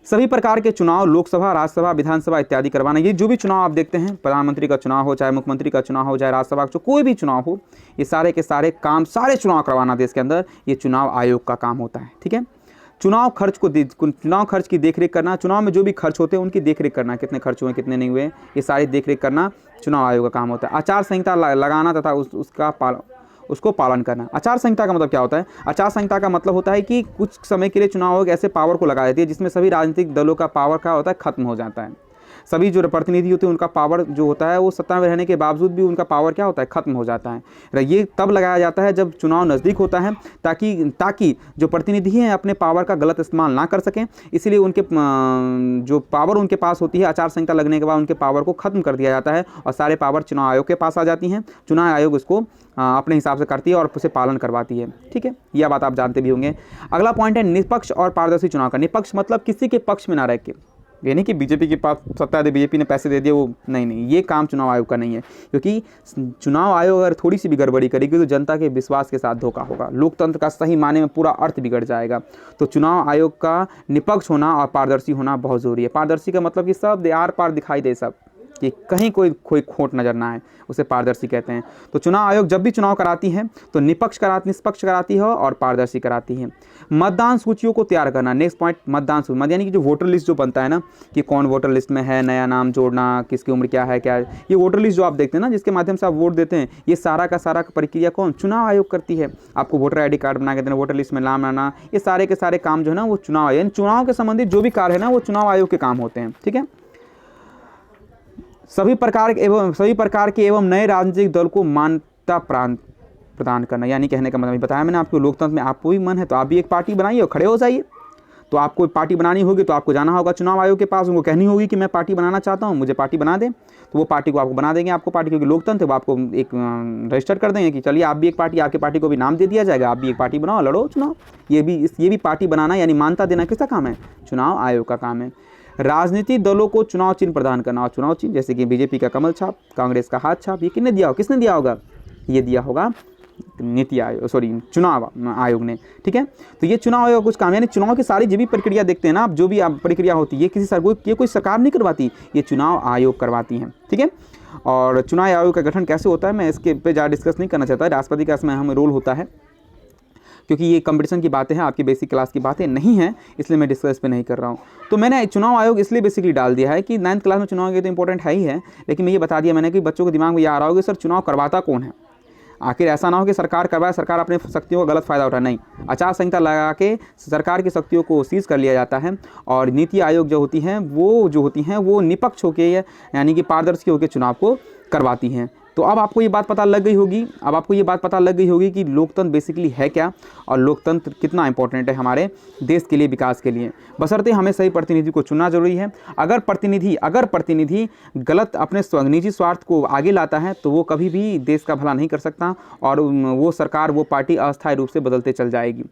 सभी प्रकार के चुनाव, लोकसभा, राज्यसभा, विधानसभा इत्यादि करवाना, ये जो भी चुनाव आप देखते हैं, प्रधानमंत्री का चुनाव हो, चाहे मुख्यमंत्री का चुनाव हो, चाहे राज्यसभा का कोई भी चुनाव हो, ये सारे के सारे काम, सारे चुनाव करवाना देश के अंदर, ये चुनाव आयोग का काम होता है, ठीक है। चुनाव खर्च की देखरेख करना, चुनाव में जो भी खर्च होते हैं उनकी देखरेख करना, कितने खर्च हुए कितने नहीं हुए, ये सारी देखरेख करना चुनाव आयोग का काम होता है। आचार संहिता लगाना तथा उसको पालन करना। आचार संहिता का मतलब क्या होता है, आचार संहिता का मतलब होता है कि कुछ समय के लिए चुनाव आयोग ऐसे पावर को लगा देती है जिसमें सभी राजनीतिक दलों का पावर क्या होता है, खत्म हो जाता है। सभी जो प्रतिनिधि होते हैं उनका पावर जो होता है वो सत्ता में रहने के बावजूद भी उनका पावर क्या होता है, खत्म हो जाता है। ये तब लगाया जाता है जब चुनाव नज़दीक होता है, ताकि जो प्रतिनिधि हैं अपने पावर का गलत इस्तेमाल ना कर सकें। इसलिए उनके जो पावर उनके पास होती है, आचार संहिता लगने के बाद उनके पावर को ख़त्म कर दिया जाता है और सारे पावर चुनाव आयोग के पास आ जाती हैं। चुनाव आयोग इसको अपने हिसाब से करती है और उसे पालन करवाती है, ठीक है। यह बात आप जानते भी होंगे। अगला पॉइंट है निष्पक्ष और पारदर्शी चुनाव का। निष्पक्ष मतलब किसी के पक्ष में ना रह के, ये नहीं कि बीजेपी के पास सत्ता है, बीजेपी ने पैसे दे दिए, वो नहीं, ये काम चुनाव आयोग का नहीं है। क्योंकि चुनाव आयोग अगर थोड़ी सी भी गड़बड़ी करेगी तो जनता के विश्वास के साथ धोखा होगा, लोकतंत्र का सही माने में पूरा अर्थ बिगड़ जाएगा। तो चुनाव आयोग का निष्पक्ष होना और पारदर्शी होना बहुत ज़रूरी है। पारदर्शी का मतलब कि सब आर पार दिखाई दे, सब कि कहीं कोई खोट नज़र ना आए, उसे पारदर्शी कहते हैं। तो चुनाव आयोग जब भी चुनाव कराती है तो निष्पक्ष कराती है और पारदर्शी कराती है। मतदान सूचियों को तैयार करना, नेक्स्ट पॉइंट मतदान सूची, यानी कि जो वोटर लिस्ट जो बनता है ना, कि कौन वोटर लिस्ट में है, नया नाम जोड़ना, किसकी उम्र क्या है, ये वोटर लिस्ट जो आप देखते हैं ना, जिसके माध्यम से आप वोट देते हैं, ये सारा का सारा प्रक्रिया कौन, चुनाव आयोग करती है। आपको वोटर ID कार्ड बना के देना, वोटर लिस्ट में नाम आना, ये सारे के सारे काम जो है ना वो चुनाव आयोग, चुनाव के संबंधित जो भी कार्य है ना वो चुनाव आयोग के काम होते हैं। ठीक है। सभी प्रकार के एवं नए राजनीतिक दल को मान्यता प्रदान करना, यानी कहने का मतलब बताया मैंने आपको, लोकतंत्र में आपको भी मन है तो आप भी एक पार्टी बनाइए और खड़े हो जाइए। तो आपको पार्टी बनानी होगी तो आपको जाना होगा चुनाव आयोग के पास, उनको कहनी होगी कि मैं पार्टी बनाना चाहता हूँ, मुझे पार्टी बना दें, तो वो पार्टी को आपको बना देंगे। आपको पार्टी, क्योंकि लोकतंत्र है, वो आपको एक रजिस्टर कर देंगे कि चलिए आप भी एक पार्टी, आपकी पार्टी को भी नाम दे दिया जाएगा, आप भी एक पार्टी बनाओ, लड़ो चुनाव। ये भी पार्टी बनाना यानी मान्यता देना किसका काम है, चुनाव आयोग का काम है। राजनीतिक दलों को चुनाव चिन्ह प्रदान करना, और चुनाव चिन्ह जैसे कि बीजेपी का कमल छाप, कांग्रेस का हाथ छाप, ये किसने दिया होगा, ये दिया होगा चुनाव आयोग ने। ठीक है। तो ये चुनाव आयोग कुछ काम, यानी चुनाव की सारी जो भी प्रक्रिया देखते हैं ना आप, जो भी प्रक्रिया होती है, ये कोई सरकार नहीं करवाती, ये चुनाव आयोग करवाती है। ठीक है। और चुनाव आयोग का गठन कैसे होता है मैं इसके पे ज़्यादा डिस्कस नहीं करना चाहता। राष्ट्रपति का इसमें अहम रोल होता है, क्योंकि ये कंपटीशन की बातें हैं, आपकी बेसिक क्लास की बातें नहीं हैं, इसलिए मैं डिस्कस पे नहीं कर रहा हूँ। तो मैंने चुनाव आयोग इसलिए बेसिकली डाल दिया है कि 9th क्लास में चुनाव आयोग तो इंपॉर्टेंट है ही है, लेकिन मैं ये बता दिया मैंने कि बच्चों के दिमाग में ये आ रहा होगा सर चुनाव करवाता कौन है। आखिर ऐसा ना हो कि सरकार करवाए, सरकार अपने शक्तियों का गलत फ़ायदा उठाए, नहीं, आचार संहिता लगा के सरकार की शक्तियों को सीज कर लिया जाता है। और नीति आयोग जो होती हैं वो निष्पक्ष होकर, यानी कि पारदर्शी होकर चुनाव को करवाती हैं। तो अब आपको ये बात पता लग गई होगी कि लोकतंत्र बेसिकली है क्या और लोकतंत्र कितना इंपॉर्टेंट है हमारे देश के लिए, विकास के लिए। बशर्ते हमें सही प्रतिनिधि को चुनना जरूरी है। अगर प्रतिनिधि गलत अपने निजी स्वार्थ को आगे लाता है तो वो कभी भी देश का भला नहीं कर सकता, और वो सरकार, वो पार्टी अस्थायी रूप से बदलते चल जाएगी।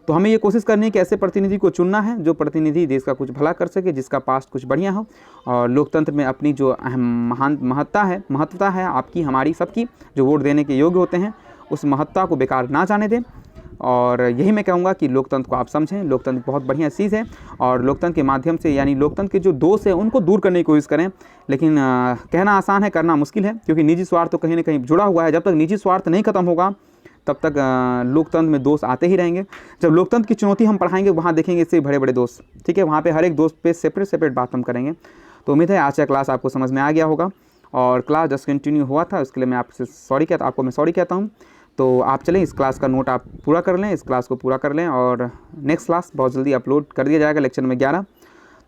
तो हमें ये कोशिश करनी है कि ऐसे प्रतिनिधि को चुनना है जो प्रतिनिधि देश का कुछ भला कर सके, जिसका पास्ट कुछ बढ़िया हो, और लोकतंत्र में अपनी जो अहम महत्वता है आपकी, हमारी सबकी, जो वोट देने के योग्य होते हैं, उस महत्ता को बेकार ना जाने दें। और यही मैं कहूँगा कि लोकतंत्र को आप समझें, लोकतंत्र बहुत बढ़िया चीज़ है, और लोकतंत्र के माध्यम से, यानी लोकतंत्र के जो दोष है उनको दूर करने की कोशिश करें। लेकिन कहना आसान है, करना मुश्किल है, क्योंकि निजी स्वार्थ तो कहीं ना कहीं जुड़ा हुआ है। जब तक निजी स्वार्थ नहीं खत्म होगा तब तक लोकतंत्र में दोष आते ही रहेंगे। जब लोकतंत्र की चुनौती हम पढ़ाएंगे वहाँ देखेंगे इससे बड़े बड़े दोष। ठीक है, वहाँ पे हर एक दोस्त पे सेपरेट बात हम करेंगे। तो उम्मीद है आज का क्लास आपको समझ में आ गया होगा, और क्लास जस्ट कंटिन्यू हुआ था, उसके लिए मैं आपसे सॉरी कहता हूँ। तो आप चलें, इस क्लास का नोट आप पूरा कर लें, इस क्लास को पूरा कर लें, और नेक्स्ट क्लास बहुत जल्दी अपलोड कर दिया जाएगा, लेक्चर नंबर 11।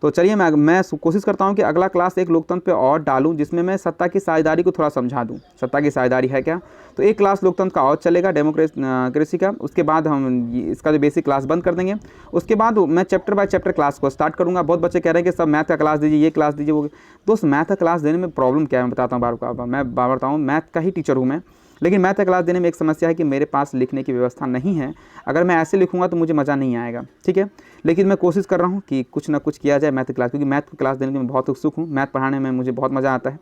तो चलिए मैं कोशिश करता हूँ कि अगला क्लास एक लोकतंत्र पे और डालूँ, जिसमें मैं सत्ता की साझेदारी को थोड़ा समझा दूँ। सत्ता की साझेदारी है क्या, तो एक क्लास लोकतंत्र का और चलेगा, डेमोक्रेसी का। उसके बाद हम इसका जो बेसिक क्लास बंद कर देंगे। उसके बाद मैं चैप्टर बाय चैप्टर क्लास को स्टार्ट करूँगा। बहुत बच्चे कह रहे हैं कि सब मैथ का क्लास दीजिए, ये क्लास दीजिए, वो। दोस्त, मैथ का क्लास देने में प्रॉब्लम क्या है मैं बताता हूँ। मैं बताऊँ, मैथ का ही टीचर हूँ मैं, लेकिन मैथ का क्लास देने में एक समस्या है कि मेरे पास लिखने की व्यवस्था नहीं है। अगर मैं ऐसे लिखूंगा तो मुझे मज़ा नहीं आएगा। ठीक है, लेकिन मैं कोशिश कर रहा हूँ कि कुछ ना कुछ किया जाए मैथ क्लास, क्योंकि मैथ की क्लास देने में मैं बहुत उत्सुक हूँ। मैथ पढ़ाने में मुझे बहुत मज़ा आता है।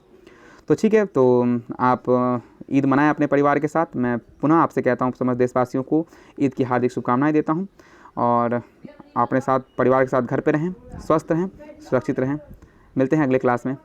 तो ठीक है, तो आप ईद मनाएं अपने परिवार के साथ। मैं पुनः आपसे कहता हूँ, समस्त देशवासियों को ईद की हार्दिक शुभकामनाएँ देता हूँ, और अपने साथ परिवार के साथ घर पर रहें, स्वस्थ रहें, सुरक्षित रहें। मिलते हैं अगले क्लास में।